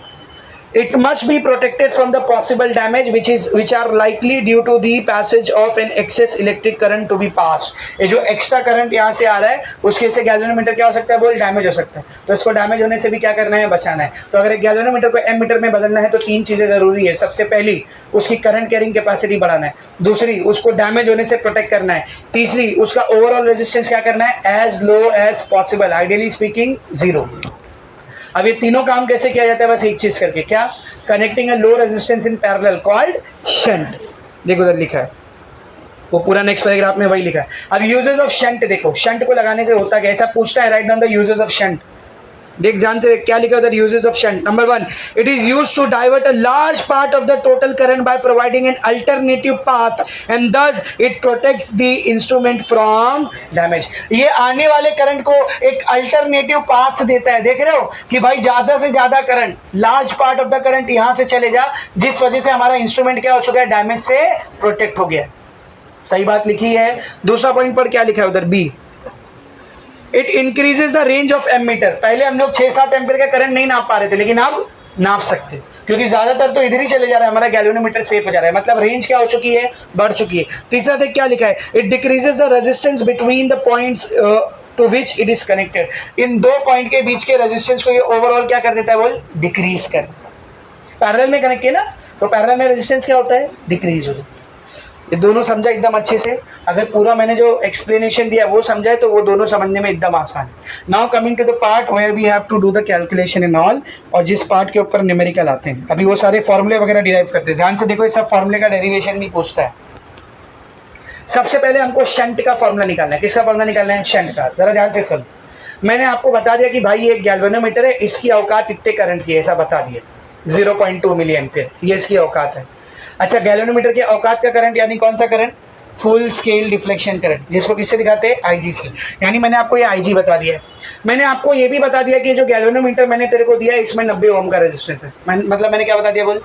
it must be protected from the possible damage which are likely due to the passage of an excess electric current to be passed। ये जो एक्स्ट्रा करंट यहाँ से आ रहा है उसके से गैल्वेनोमीटर क्या हो सकता है, बोल, डैमेज हो सकता है। तो इसको डैमेज होने से भी क्या करना है, बचाना है। तो अगर एक गैल्वेनोमीटर को एमीटर में बदलना है तो 3 चीज़ें ज़रूरी है। सबसे पहली, उसकी करंट कैरिंग कैपेसिटी बढ़ाना है। दूसरी, उसको डैमेज होने से प्रोटेक्ट करना है। तीसरी, उसका ओवरऑल रेजिस्टेंस क्या करना है, as low as possible, ideally speaking 0। अब ये तीनों काम कैसे किया जाता है, बस एक चीज करके, क्या, connecting a low resistance in parallel called shunt. देखो उधर लिखा है, वो पूरा नेक्स्ट पैराग्राफ में वही लिखा है। अब यूजेस ऑफ शंट देखो, शंट को लगाने से होता क्या, ऐसा पूछता है, write down the uses of shunt. देख ध्यान से, क्या लिखा उधर, uses of shunt. Number 1, it is used to divert a large part of the total current by providing an alternative path and thus it protects the instrument from damage. ये आने वाले current को एक अल्टरनेटिव पाथ देता है. देख रहे हो कि भाई ज्यादा से ज्यादा current, large part of the current यहां से चले जा, जिस वजह से हमारा इंस्ट्रूमेंट क्या हो चुका है, डैमेज से प्रोटेक्ट हो गया. सही बात लिखी है. दूसरा पॉइंट पर क्या लिखा है उधर, B, it increases the range of ammeter. पहले हम लोग 6-7 एम्पीयर का करंट नहीं नाप पा रहे थे, लेकिन अब नाप सकते, क्योंकि ज्यादातर तो इधर ही चले जा रहा है, हमारा गैल्वेनोमीटर सेफ हो जा रहा है, मतलब रेंज क्या हो चुकी है, बढ़ चुकी है. तीसरा देख क्या लिखा है, it decreases the resistance between the points to which it is connected. इन दो पॉइंट के बीच के रेजिस्टेंस को ये ओवरऑल क्या कर देता है, बोल, डिक्रीज कर देता है. पैरेलल में कनेक्ट किया ना, तो पैरेलल में रेजिस्टेंस क्या होता है, डिक्रीज हो जाता है. ये दोनों समझा एकदम अच्छे से. अगर पूरा मैंने जो एक्सप्लेनेशन दिया वो समझा है तो वो दोनों समझने में एकदम आसान है. Now coming to the part where we have to do the calculation in all, और जिस पार्ट के ऊपर न्यूमेरिकल आते हैं. अभी वो सारे फॉर्मूले वगैरह डिराइव करते हैं. ध्यान से देखो, ये सब फॉर्मूले का डेरिवेशन भी पूछता है. सबसे पहले हमको शंट का फॉर्मूला निकालना है. किसका फॉर्मूला निकालना है, शंट का. जरा ध्यान से सुन. मैंने आपको बता दिया कि भाई ये एक गैल्वेनोमीटर है, इसकी औकात इतने करंट की है, ऐसा बता दिया, 0.2 मिली एम्पियर, ये इसकी औकात है. अच्छा, गैल्वेनोमीटर के औकात का करंट यानी कौन सा current, full scale deflection current, जिसको किससे दिखाते हैं, आईजी से. यानी मैंने आपको ये आईजी बता दिया है. मैंने आपको ये भी बता दिया कि जो गैल्वेनोमीटर मैंने तेरे को दिया है इसमें 90 ओम का रेजिस्टेंस है. मतलब मैंने क्या बता दिया, बोल,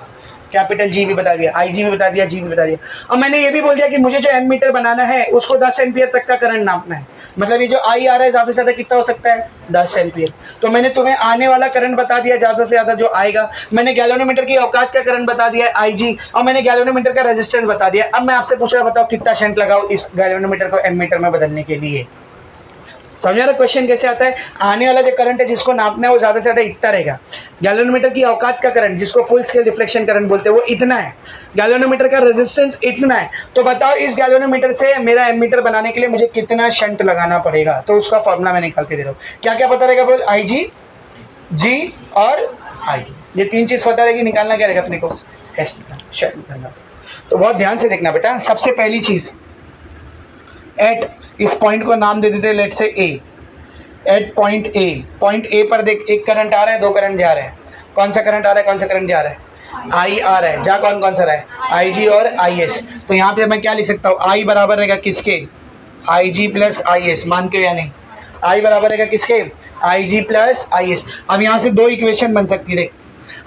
कैपिटल जी भी बता दिया, आईजी भी बता दिया, जी भी बता दिया. और मैंने ये भी बोल दिया कि मुझे जो एमीटर बनाना है उसको 10 एम्पियर तक का करंट नापना है. मतलब ये जो आई आ रहा है ज़्यादा से ज़्यादा कितना हो सकता है, 10 एम्पियर. तो मैंने तुम्हें आने वाला करंट बता दिया ज़्यादा से ज़्यादा जो आएगा. मैंने गैल्वेनोमीटर की औकात का करंट बता दिया है, आईजी, और मैंने गैल्वेनोमीटर का रेजिस्टेंस बता दिया. अब मैं आपसे पूछ रहा, बताओ कितना शंट लगाओ इस गैल्वेनोमीटर को एमीटर में बदलने के लिए. समझा ना क्वेश्चन कैसे आता है. आने वाला जो करंट है जिसको नापना है वो ज़्यादा से ज़्यादा इतना रहेगा. गैल्वेनोमीटर की औकात का करंट, जिसको फुल स्केल डिफ्लेक्शन करंट बोलते हैं, वो इतना है. गैल्वेनोमीटर का रेजिस्टेंस इतना है. तो बताओ इस गैल्वेनोमीटर से मेरा एमीटर बनाने के लिए मुझे कितना शंट लगाना पड़ेगा. तो उसका फॉर्मूला मैं निकाल के दे रहा हूँ. क्या क्या पता रहेगा, बोल, आई जी, जी और आई. ये तीन चीज़ पता रहेगी. निकालना क्या रहेगा अपने को, एस शंट निकालना. तो बहुत ध्यान से देखना बेटा. सबसे पहली चीज़, एट, इस पॉइंट को नाम दे देते हैं let say A. At point A, point A पर देख, एक करंट आ रहा है, दो करंट जा रहे हैं. कौन सा करंट आ रहा है, कौन सा करंट जा रहा है, आई आ रहा है. जा कौन कौन सा रहा है, आई जी और आई एस. तो यहाँ पे मैं क्या लिख सकता हूँ, आई बराबर रहेगा किसके, आई जी प्लस आई एस. मान के या नहीं, आई बराबर रहेगा किसके, आई जी प्लस आई एस. अब यहाँ से दो इक्वेशन बन सकती है.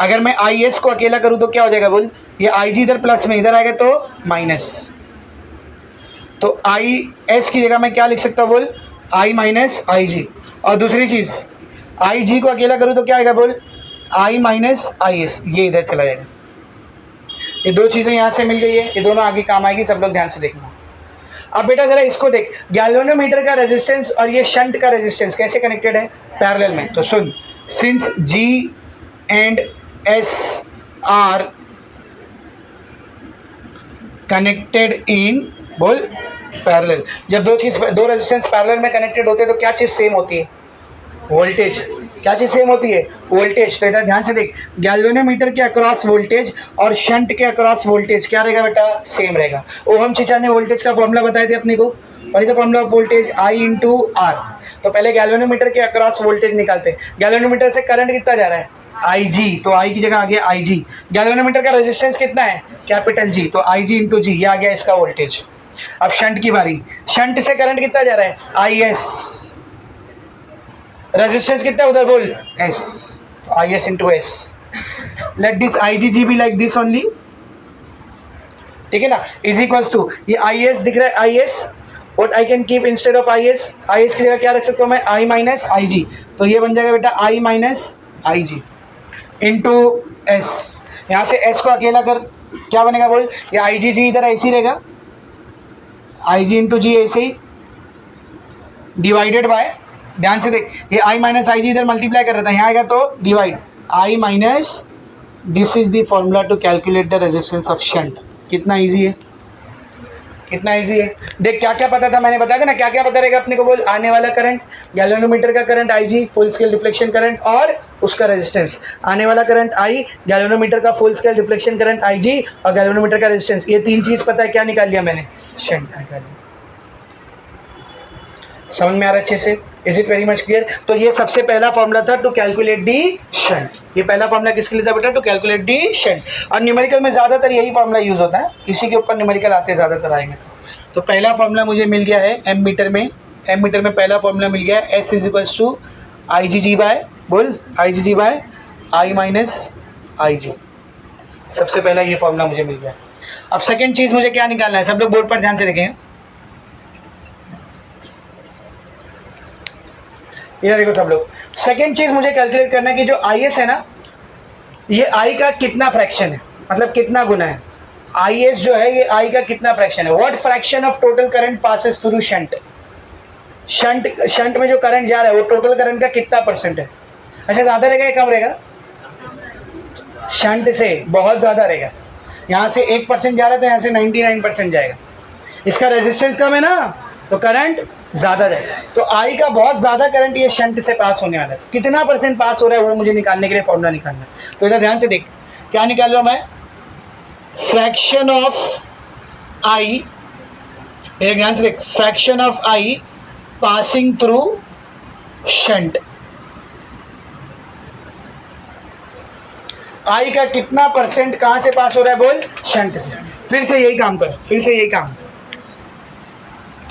अगर मैं आई एस को अकेला करूँ तो क्या हो जाएगा, बोल, ये आई जी इधर प्लस में, इधर आएगा तो माइनस. तो आई एस की जगह मैं क्या लिख सकता हूँ, बोल, आई माइनस आई जी. और दूसरी चीज़, आई जी को अकेला करूँ तो क्या आएगा, बोल, आई माइनस आई एस. ये इधर चला जाएगा. ये दो चीज़ें यहाँ से मिल गई है, ये दोनों आगे काम आएगी. सब लोग ध्यान से देखना. अब बेटा जरा इसको देख, गैल्वेनोमीटर का रेजिस्टेंस और ये शंट का रेजिस्टेंस कैसे कनेक्टेड है, पैरेलल में. तो सुन, since G and S are connected in, बोल, पैरेलल. जब दो रेजिस्टेंस पैरेलल में कनेक्टेड होते हैं तो क्या चीज़ सेम होती है, वोल्टेज. क्या चीज़ सेम होती है, वोल्टेज. तो इधर ध्यान से देख, गैल्वेनोमीटर के अक्रॉस वोल्टेज और शंट के अक्रॉस वोल्टेज क्या रहेगा बेटा, सेम रहेगा. ओहम चीचा ने वोल्टेज का फॉर्मूला बताए थे अपने को, और is the formula of voltage I into R. तो पहले गैल्वेनोमीटर के अक्रॉस वोल्टेज निकालते हैं. गैल्वेनोमीटर से करंट कितना जा रहा है, आई जी, तो आई की जगह आ गया आई जी. गैल्वेनोमीटर का रेजिस्टेंस कितना है, कैपिटल जी, तो आई जी इंटू जी, ये आ गया इसका वोल्टेज. अब शंट की बारी. शंट से करंट कितना जा रहा है, आई एस. रेजिस्टेंस कितना उधर, बोल, S, I S into S. Let this I G G be like this only. ठीक है ना, इज इक्वल्स टू, ये आई एस दिख रहा है, I S. What I can keep instead of I S, I S की जगह क्या रख सकता हूँ मैं, आई माइनस आई जी. तो ये बन जाएगा बेटा आई minus I G into S. यहाँ से एस को अकेला कर क्या बनेगा, बोल, ये आई जी जी इधर ऐसे ही रहेगा, आई जी इंटू जी ऐसे ही, डिवाइडेड बाय, ध्यान से देख, ये आई माइनस आई जी इधर मल्टीप्लाई कर रहा था, यहाँ आएगा तो divide, I minus. This is the formula to calculate the resistance of shunt. कितना इजी है, कितना इजी है. देख क्या क्या पता था, मैंने बताया था ना, क्या क्या पता रहेगा अपने को, बोल, आने वाला करंट, गैल्वेनोमीटर का current I G, full scale deflection current, और उसका रेजिस्टेंस. आने वाला करंट आई, गैल्वेनोमीटर का full scale deflection current I G, और गैल्वेनोमीटर का रेजिस्टेंस. ये तीन चीज़ पता है. क्या निकाल लिया मैंने, शंट निकाल लिया. समझ में आ रहा है अच्छे से. Is it very much clear? तो ये सबसे पहला फॉर्मूला था टू कैलकुलेट दी शंट। ये पहला फॉर्मूला किसके लिए था बेटा? To calculate the shunt. और न्यूमेरिकल में ज़्यादातर यही फॉर्मूला यूज़ होता है, इसी के ऊपर न्यूमेरिकल आते हैं ज़्यादातर आएंगे। तो पहला फॉर्मूला मुझे मिल गया है एम मीटर में पहला फॉर्मूला मिल गया है, S is equals to I G G by, बोल I G G bye I minus I जी। सबसे पहला ये फॉर्मूला मुझे मिल गया। अब सेकंड चीज़ मुझे क्या निकालना है, सब लोग बोर्ड पर ध्यान से देखें। इधर देखो सब लोग, सेकंड चीज़ मुझे कैलकुलेट करना है कि जो आई एस है ना, ये आई का कितना फ्रैक्शन है, मतलब कितना गुना है। आई एस जो है ये आई का कितना फ्रैक्शन है, what fraction of total current passes through shunt. Shunt में जो करंट जा रहा है वो टोटल करंट का कितना परसेंट है। अच्छा, ज़्यादा रहेगा या कम रहेगा? शंट से बहुत ज़्यादा रहेगा। यहाँ से 1% जा रहा है तो यहाँ से 99% जाएगा। इसका रेजिस्टेंस कम है ना, तो करंट ज़्यादा जाएगा। तो आई का बहुत ज़्यादा करंट ये शंट से पास होने वाला है। कितना परसेंट पास हो रहा है वो मुझे निकालने के लिए फॉर्मूला निकालना है। तो इधर ध्यान से देख, क्या निकाल रहा हूँ मैं? फ्रैक्शन ऑफ आई, एक ध्यान से देख, fraction of I passing through shunt. I का कितना परसेंट कहां से पास हो रहा है, बोल? शंट से। फिर से यही काम कर, फिर से यही काम।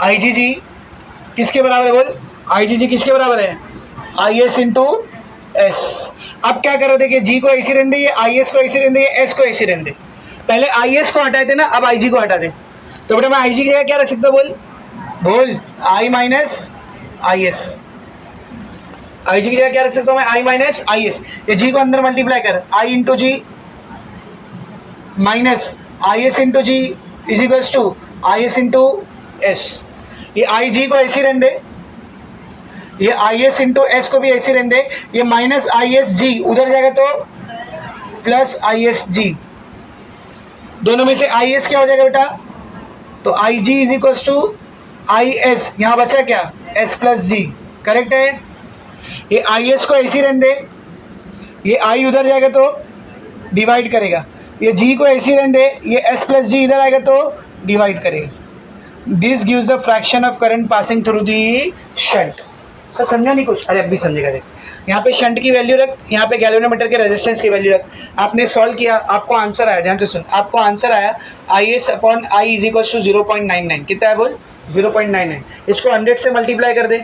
आई जी जी किसके बराबर है, बोल? आई जी जी किसके बराबर है? आई एस इंटू एस। अब क्या करो, देखिए जी को ऐसी रहने दे, आई एस को ऐसी रहने दे, एस को ऐसी रहने दे। पहले आई एस को हटाए थे ना, अब आई जी को हटा दे। तो बेटा मैं आई जी की जगह क्या रख सकता हूँ, बोल? बोल आई माइनस आई एस। आई जी की जगह क्या रख सकता हूँ मैं? I minus I S. ये जी को अंदर मल्टीप्लाई कर, I into G minus I S into G is equals to I S into S. ये आई जी को ऐसी रहने दे, ये आई एस इंटू एस को भी ऐसी रहने दे। ये माइनस आई एस जी उधर जाएगा तो प्लस आई एस जी। दोनों में से आई एस क्या हो जाएगा बेटा? तो I G is equals to I S. यहाँ बचा क्या? एस प्लस जी। करेक्ट है। ये आई एस को ऐसी रहने दे, ये आई उधर जाएगा तो डिवाइड करेगा। ये जी को ऐसी रहने दे, ये एस प्लस जी इधर आएगा तो डिवाइड करेगा। This gives the fraction of current passing through the shunt. तो समझा नहीं कुछ? अरे अब भी समझेगा। देख, यहाँ पे शंट की वैल्यू रख, यहाँ पे गैल्वेनोमीटर के रेजिस्टेंस की वैल्यू रख। आपने सॉल्व किया, आपको आंसर आया, ध्यान से सुन, आपको आंसर आया I S upon I is equal to 0.99। कितना है बोल? 0.99। इसको 100 से मल्टीप्लाई कर दे,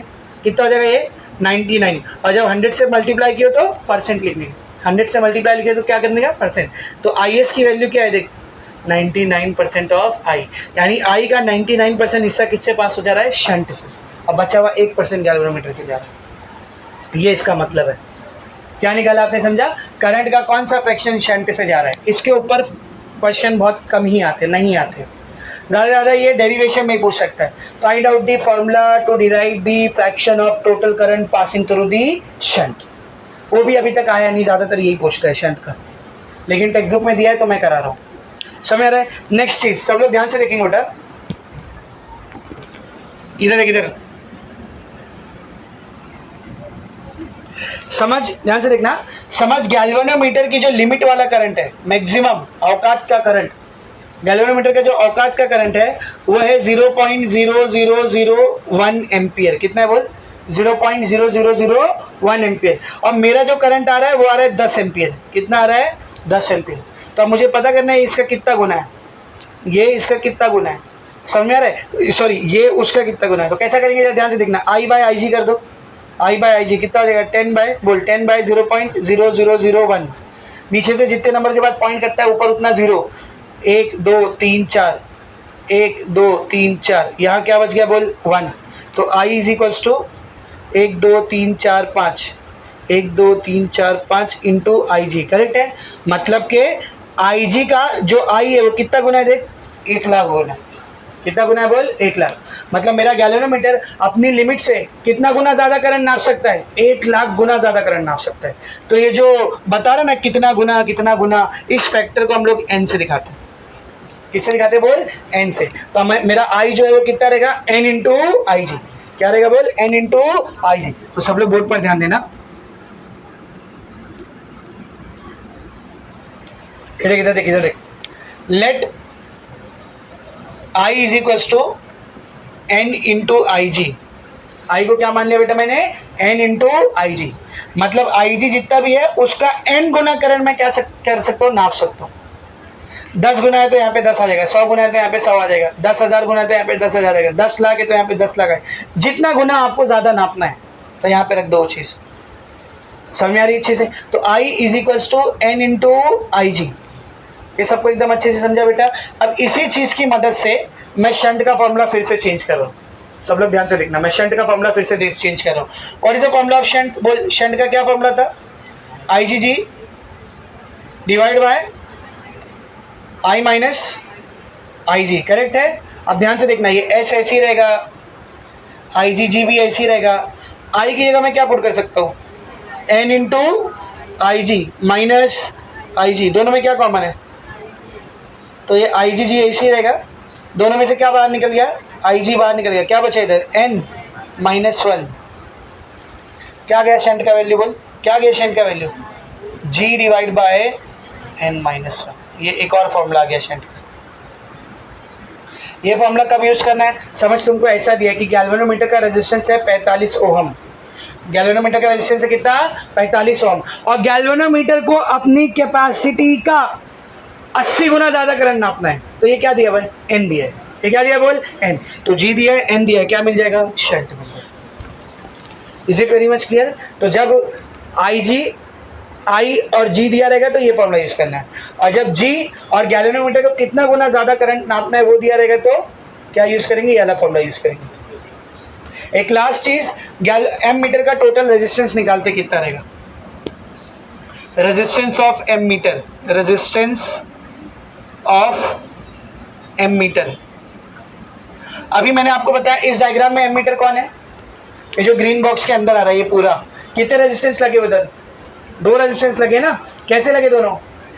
कितना हो जाएगा ये? 99। और जब 100 से मल्टीप्लाई किया तो परसेंट लिखने का, 100 से मल्टीप्लाई लिखे तो क्या करने का? परसेंट। तो आई एस की वैल्यू क्या है देख, 99% ऑफ आई। यानी आई का 99% हिस्सा किससे पास हो जा रहा है? शंट से। अब बचा हुआ 1% गैल्वेनोमीटर से जा रहा है। ये इसका मतलब है। क्या निकाला आपने? समझा? करंट का कौन सा फ्रैक्शन शंट से जा रहा है। इसके ऊपर क्वेश्चन बहुत कम ही आते, नहीं आते। ज़्यादा ज़्यादा ये डेरिवेशन में ही पूछ सकता है। Find out the formula to derive the fraction of total current passing through the shunt. वो भी अभी तक आया नहीं, ज़्यादातर यही पूछता है शंट का, लेकिन टेक्स्ट बुक में दिया है तो मैं करा रहा हूँ। समझ आ रहा है? नेक्स्ट चीज सब लोग ध्यान से देखेंगे बेटा, इधर एक, इधर समझ, ध्यान से देखना। समझ, गैल्वेनोमीटर की जो लिमिट वाला करंट है, मैक्सिमम औकात का करंट, गैल्वेनोमीटर का जो औकात का करंट है वो है 0.0001 एम्पियर। कितना है बोल? 0.0001 एम्पियर। और मेरा जो करंट आ रहा है वो आ रहा है 10 एम्पियर। कितना आ रहा है? 10 एम्पियर। तो अब मुझे पता करना है इसका कितना गुना है, ये इसका कितना गुना है। समझ में आ रहा है? सॉरी, ये उसका कितना गुना है। तो कैसा करेंगे, ध्यान से देखना। आई बाय आई जी कर दो, आई बाय आई जी कितना हो जाएगा? 10 बाय, बोल 10 बाय 0.0001। नीचे से जितने नंबर के बाद पॉइंट करता है ऊपर उतना जीरो। 1 2 3 4, 1 2 3 4, यहाँ क्या बच गया बोल? 1। तो आई is equals to 1 2 3 4 5, 1 2 3 4 5 into I G. Correct है? मतलब के आई जी का जो आई है वो कितना गुना है देख? 1 लाख गुना। कितना गुना है बोल? 1 लाख। मतलब मेरा गैल्वेनोमीटर अपनी लिमिट से कितना गुना ज़्यादा करंट नाप सकता है? 1 लाख गुना ज़्यादा करंट नाप सकता है। तो ये जो बता रहा ना कितना गुना कितना गुना, इस फैक्टर को हम लोग एन से दिखाते हैं। किससे दिखाते हैं बोल? एन से। तो मेरा आई जो है वो कितना रहेगा? एन इंटू आई जी। क्या रहेगा बोल? एन इंटू आई जी। तो सब लोग बोर्ड पर ध्यान देना। इधर देख, इधर देख। Let I is equals to N into I G. I को क्या मान लिया बेटा मैंने, n इंटू आई जी, मतलब आई जी जितना भी है उसका n गुना करंट मैं क्या कर सकता हूँ, नाप सकता हूँ। 10 गुना है तो यहाँ पे 10 आ जाएगा, 100 गुना है तो यहाँ पे 100 आ जाएगा, 10,000 गुना है तो यहाँ पे 10,000 आ जाएगा, 10 लाख है तो यहाँ पे 10 लाख है। जितना गुना आपको ज़्यादा नापना है तो यहाँ पे रख दो वो चीज़। समझ में आ रही अच्छे से? तो I is equals to n into I G, ये सबको एकदम अच्छे से समझा बेटा। अब इसी चीज़ की मदद से मैं शंट का फॉर्मूला फिर से चेंज कर रहा हूँ, सब लोग ध्यान से देखना, मैं शंट का फॉर्मूला फिर से चेंज कर रहा हूँ। और इस फॉर्मूला ऑफ शंट, बोल शंट का क्या फॉर्मूला था, I G G divide by I minus I G, correct है। अब ध्यान से देखना, ये एस ऐसी रहेगा, आई जी जी भी ऐसी रहेगा। आई की जगह मैं क्या पुट कर सकता हूँ, N into I G minus I जी, दोनों में क्या कॉमन है, तो ये आई जी जी ऐसी रहेगा, दोनों में से क्या बाहर निकल गया, आई जी बाहर निकल गया, क्या बचा इधर, एन माइनस वन। क्या गया शंट का वैल्यू, बोल क्या गया शंट का value, G divide by N minus one. ये एक और फॉर्मूला आ गया शंट का। ये फॉर्मूला कब यूज करना है, समझ तुमको ऐसा दिया कि गैल्वेनोमीटर का रेजिस्टेंस है 45 ओहम, गैल्वेनोमीटर का रेजिस्टेंस है कितना, 45 ओम, और गैल्वेनोमीटर को अपनी कैपेसिटी का 80 गुना ज़्यादा करंट नापना है। तो ये क्या दिया भाई, एन दिया है, ये क्या दिया बोल, एन, तो जी दिया है, एन दिया है, क्या मिल जाएगा, शंट मिल जाएगा। Is it very much clear? तो जब आई जी, आई और जी दिया रहेगा तो ये फॉर्मूला यूज करना है, और जब जी और गैल्वेनोमीटर को कितना गुना ज़्यादा करंट नापना है वो दिया रहेगा तो क्या यूज करेंगे, ये वाला फॉर्मूला यूज करेंगे। एक लास्ट चीज, एम मीटर का टोटल रेजिस्टेंस निकालते कितना रहेगा, resistance of ammeter, resistance of ammeter. अभी मैंने आपको बताया इस डायग्राम में एम मीटर कौन है, ये जो ग्रीन बॉक्स के अंदर आ रहा है ये पूरा, कितने रेजिस्टेंस लगे उधर, 2 रेजिस्टेंस लगे ना, कैसे लगे दोनों,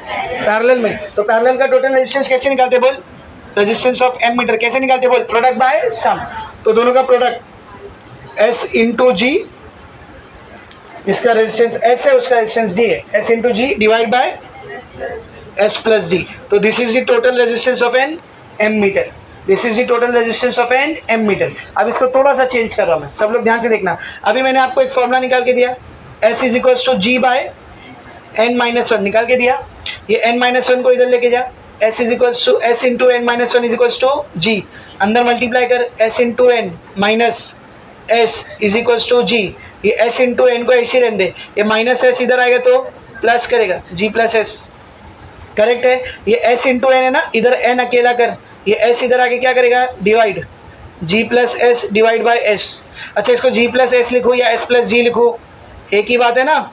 पैरेलल में। तो पैरेलल का टोटल रेजिस्टेंस कैसे निकालते बोल, रेजिस्टेंस ऑफ एम मीटर कैसे निकालते बोल, प्रोडक्ट बाय सम। तो दोनों का प्रोडक्ट एस इंटू जी, इसका रेजिस्टेंस एस है उसका रेजिस्टेंस डी है, S into G divide by S plus D. तो this is the total resistance of an M meter, this is the total resistance of an M meter. अब इसको थोड़ा सा change कर रहा हूँ मैं, सब लोग ध्यान से देखना। अभी मैंने आपको एक फॉर्मूला निकाल के दिया, S is equals to G by N minus one निकाल के दिया, ये एन माइनस वन को इधर लेके जा, S is equals to S into N minus one is equals to G, अंदर मल्टीप्लाई कर, S into N minus S is equals to G, ये एस इंटू एन को ऐसे रहने दे, ये माइनस एस इधर आएगा तो प्लस करेगा, जी प्लस एस, करेक्ट है। ये एस इंटू एन है ना, इधर एन अकेला कर, ये एस इधर आके क्या करेगा, divide, G plus S divide by S. अच्छा इसको जी प्लस एस लिखूँ या एस प्लस जी लिखूँ, एक ही बात है ना,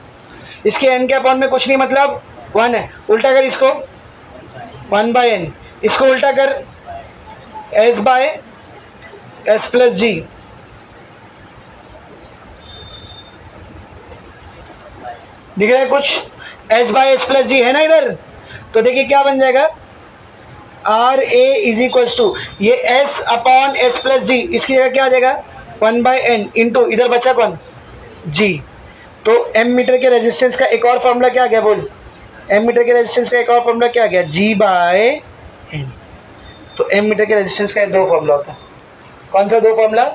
इसके एन के अपॉन में कुछ नहीं, मतलब 1 है, उल्टा कर इसको 1 बाय एन, इसको उल्टा कर S by S plus G, दिख रहा है कुछ, S by S plus G है ना इधर। तो देखिए क्या बन जाएगा, R A is equals to ये S upon S plus G, इसकी जगह क्या आ जाएगा 1 बाय एन इंटू इधर बचा कौन, जी। तो एम मीटर के रेजिस्टेंस का एक और फॉर्मूला क्या आ गया बोल, एम मीटर के रेजिस्टेंस का एक और फॉर्मूला क्या आ गया, जी बाय एन। तो एम मीटर के रेजिस्टेंस का 2 फॉर्मूला होता है, कौन सा 2 formula,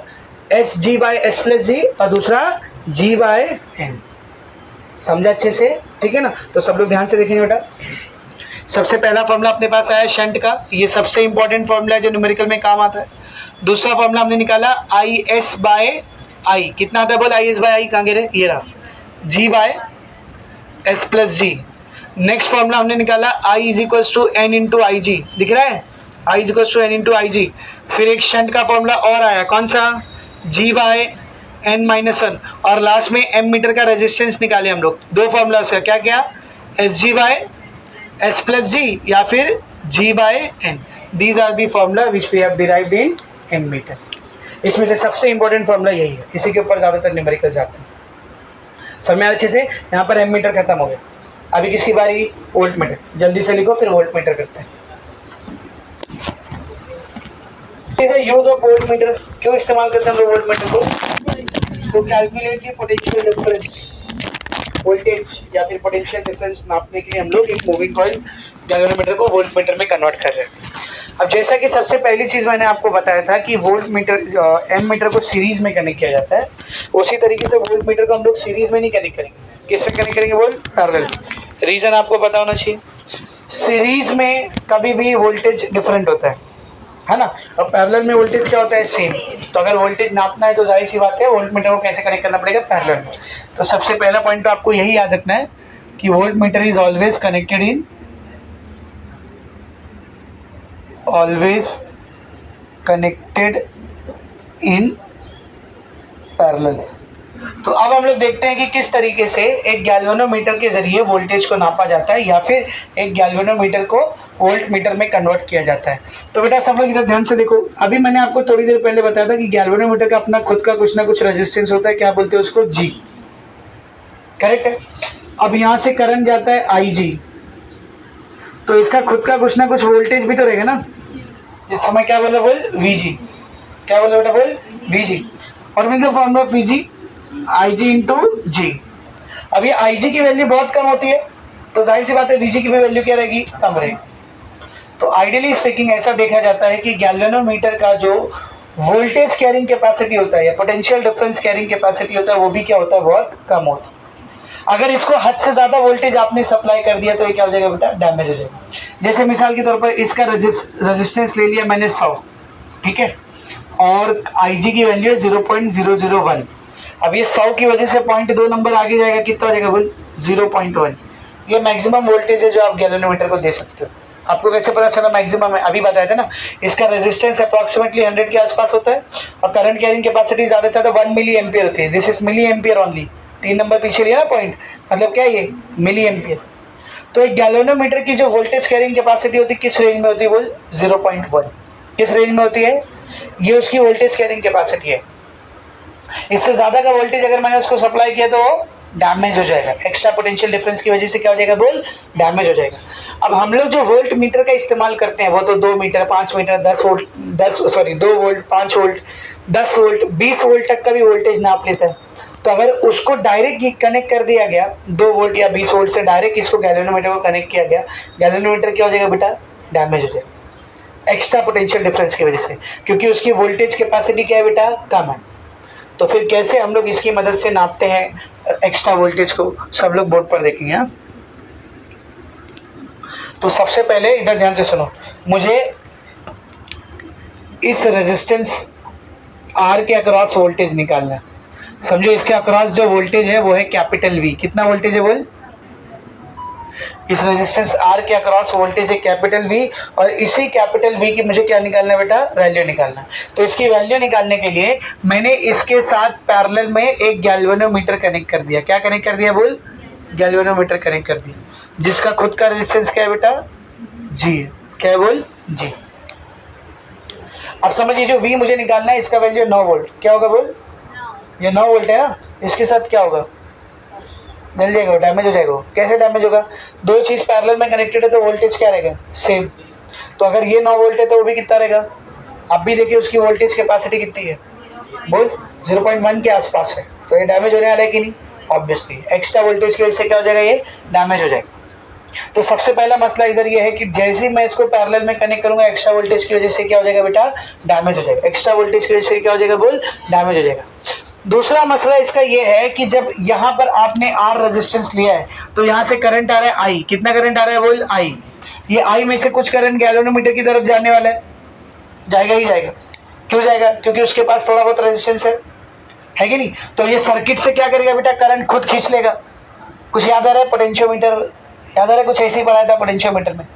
S G by S plus G और दूसरा जी बाय एन। समझा अच्छे से, ठीक है ना। तो सब लोग ध्यान से देखेंगे बेटा, सबसे पहला फॉर्मूला अपने पास आया शंट का, ये सबसे इंपॉर्टेंट फॉर्मूला है जो न्यूमेरिकल में काम आता है। दूसरा फॉर्मूला हमने निकाला आई एस बाय आई, कितना आता है बोल, आई एस बाय आई कहाँ गिरे, ये रहा, G by S plus G. Next formula हमने निकाला I is equals to N into I G, दिख रहा है, I is equals to N into I G. फिर एक शंट का फॉर्मूला और आया, कौन सा, G by N minus one, और लास्ट में एम मीटर का रेजिस्टेंस निकाले हम लोग। 2 फॉर्मूला से क्या क्या, S G by S plus G या फिर जी by n. These are the formula which we have derived in ammeter. इसमें से सबसे इंपॉर्टेंट फॉर्मूला यही है, इसी के ऊपर ज़्यादातर न्यूमेरिकल जाते हैं। समझ में अच्छे से, यहाँ पर एम मीटर खत्म हो गया, अभी किसकी बारी, वोल्ट मीटर। जल्दी से लिखो फिर वोल्ट मीटर करते हैं। यूज ऑफ वोल्ट मीटर, क्यों इस्तेमाल करते हैं हम लोग वोल्ट मीटर को, to calculate the potential difference, voltage या फिर पोटेंशियल डिफरेंस नापने के लिए हम लोग एक मूविंग कॉइल गैल्वेनोमीटर को वोल्ट मीटर में कन्वर्ट कर रहे हैं। अब जैसा कि सबसे पहली चीज़ मैंने आपको बताया था कि वोल्ट मीटर एम मीटर को सीरीज में कनेक्ट किया जाता है, उसी तरीके से वोल्ट मीटर को हम लोग सीरीज में नहीं कनेक्ट करेंगे, किस में कनेक्ट करेंगे बोल, पैरेलल। रीज़न आपको पता होना चाहिए, सीरीज में कभी भी वोल्टेज डिफरेंट होता है ना, और पैरेलल में वोल्टेज क्या होता है, सेम। तो अगर वोल्टेज नापना है तो जाहिर सी बात है वोल्ट मीटर को कैसे कनेक्ट करना पड़ेगा, पैरेलल में। तो सबसे पहला पॉइंट तो आपको यही याद रखना है कि volt meter is always connected in parallel. तो अब हम लोग देखते हैं कि किस तरीके से एक गैल्वेनोमीटर के जरिए वोल्टेज को नापा जाता है या फिर एक गैल्वेनोमीटर को वोल्ट मीटर में कन्वर्ट किया जाता है। तो बेटा सब लोग इधर ध्यान से देखो, अभी मैंने आपको थोड़ी देर पहले बताया था कि गैल्वेनोमीटर का अपना खुद का कुछ ना कुछ रेजिस्टेंस होता है, क्या बोलते हैं उसको, जी, करेक्ट है। अब यहाँ से करंट जाता है आई जी, तो इसका खुद का कुछ ना कुछ वोल्टेज भी तो रहेगा ना, इस समय क्या बोला बोल, वी जी, क्या बोला बेटा बोल, वी जी। और mean the formula of V G, I G into G. अब ये आई जी की वैल्यू बहुत कम होती है, तो जाहिर सी बात है वी जी की भी वैल्यू क्या रहेगी, कम रहेगी। तो आइडियली स्पीकिंग ऐसा देखा जाता है कि गैल्वेनोमीटर का जो वोल्टेज कैरिंग कैपेसिटी होता है या पोटेंशियल डिफरेंस कैरिंग कैपेसिटी होता है वो भी क्या होता है, बहुत कम होता है। अगर इसको हद से ज़्यादा वोल्टेज आपने सप्लाई कर दिया तो ये क्या हो जाएगा बेटा, डैमेज हो जाएगा। जैसे मिसाल के तौर पर इसका रेजिस्टेंस ले लिया मैंने 100, ठीक है, और आई जी की वैल्यू है 0.001। अब ये 100 की वजह से 0.2 नंबर आगे जाएगा, कितना हो जाएगा बोल, 0.1। ये मैक्सिमम वोल्टेज है जो आप गैल्वेनोमीटर को दे सकते हो। आपको कैसे पता चला मैक्सिमम है, अभी बताया था ना, इसका रेजिस्टेंस अप्रॉक्सीमेटली 100 के आसपास होता है और करंट कैरिंग कैपेसिटी ज़्यादा से ज़्यादा 1 मिली एम्पियर होती है। This is milliampere only, 3 number पीछे लिया ना पॉइंट, मतलब क्या है ये, मिली एम्पियर। तो एक गैल्वेनोमीटर की जो वोल्टेज कैरिंग कैपेसिटी होती है किस रेंज में होती है बोल, 0.1। किस रेंज में होती है, ये उसकी वोल्टेज कैरिंग कैपेसिटी है। इससे ज़्यादा का वोल्टेज अगर मैंने उसको सप्लाई किया तो वो डैमेज हो जाएगा, एक्स्ट्रा पोटेंशियल डिफरेंस की वजह से क्या हो जाएगा बोल, डैमेज हो जाएगा। अब हम लोग जो वोल्ट मीटर का इस्तेमाल करते हैं वो तो 2 meter, 5 meter, 2 volt, 2 volt, 5 volt, 10 volt, 20 volt तक का भी वोल्टेज नाप लेता है। तो अगर उसको डायरेक्ट कनेक्ट कर दिया गया 2 वोल्ट या 20 वोल्ट से डायरेक्ट इसको गैल्वेनोमीटर को कनेक्ट किया गया, गैल्वेनोमीटर क्या हो जाएगा बेटा, डैमेज हो जाएगा एक्स्ट्रा पोटेंशियल डिफरेंस की वजह से, क्योंकि उसकी वोल्टेज कैपेसिटी क्या है बेटा, कम है। तो फिर कैसे हम लोग इसकी मदद से नापते हैं एक्स्ट्रा वोल्टेज को, सब लोग बोर्ड पर देखेंगे। हाँ, तो सबसे पहले इधर ध्यान से सुनो, मुझे इस रेजिस्टेंस आर के अक्रॉस वोल्टेज निकालना है। समझो इसके अक्रॉस जो वोल्टेज है वो है कैपिटल वी, कितना वोल्टेज है बोल, इस रेजिस्टेंस आर के अक्रॉस वोल्टेज है कैपिटल वी, और इसी कैपिटल वी की मुझे क्या निकालना है बेटा, वैल्यू निकालना है। तो इसकी वैल्यू निकालने के लिए मैंने इसके साथ पैरेलल में एक गैल्वेनोमीटर कनेक्ट कर दिया। क्या कनेक्ट कर दिया बोल, गैल्वेनोमीटर कनेक्ट कर दिया, जिसका खुद का रेजिस्टेंस क्या है बेटा, जी, क्या है बोल, जी। अब समझिए जो वी मुझे निकालना है इसका वैल्यू 9 वोल्ट, क्या होगा बोल, ये 9 वोल्ट है ना, इसके साथ क्या होगा, मिल जाएगा, डैमेज हो जाएगा। कैसे डैमेज होगा, दो चीज़ पैरेलल में कनेक्टेड है तो वोल्टेज क्या रहेगा, सेम। तो अगर ये 9 वोल्ट है तो वो भी कितना रहेगा, अब भी देखिए उसकी वोल्टेज कैपेसिटी कितनी है बोल, 0.1 के आसपास है, तो ये डैमेज होने वाला है कि नहीं, ऑब्वियसली एक्स्ट्रा वोल्टेज की वजह से क्या हो जाएगा, ये डैमेज हो जाएगा। तो सबसे पहला मसला इधर ये है कि जैसे ही मैं इसको पैरेलल में कनेक्ट करूंगा एक्स्ट्रा वोल्टेज की वजह से क्या हो जाएगा बेटा, डैमेज हो जाएगा, एक्स्ट्रा वोल्टेज की वजह से क्या हो जाएगा बोल, डैमेज हो जाएगा। दूसरा मसला इसका ये है कि जब यहाँ पर आपने आर रेजिस्टेंस लिया है तो यहाँ से करंट आ रहा है आई, कितना करंट आ रहा है बोल, आई। ये आई में से कुछ करंट गैल्वेनोमीटर की तरफ जाने वाला है, जाएगा ही जाएगा। क्यों जाएगा, क्योंकि उसके पास थोड़ा बहुत रेजिस्टेंस है कि नहीं। तो ये सर्किट से क्या करेगा बेटा, करंट खुद खींच लेगा। कुछ याद आ रहा है, पोटेंशियोमीटर याद आ रहा है, कुछ ऐसे ही पढ़ाया था पोटेंशियोमीटर में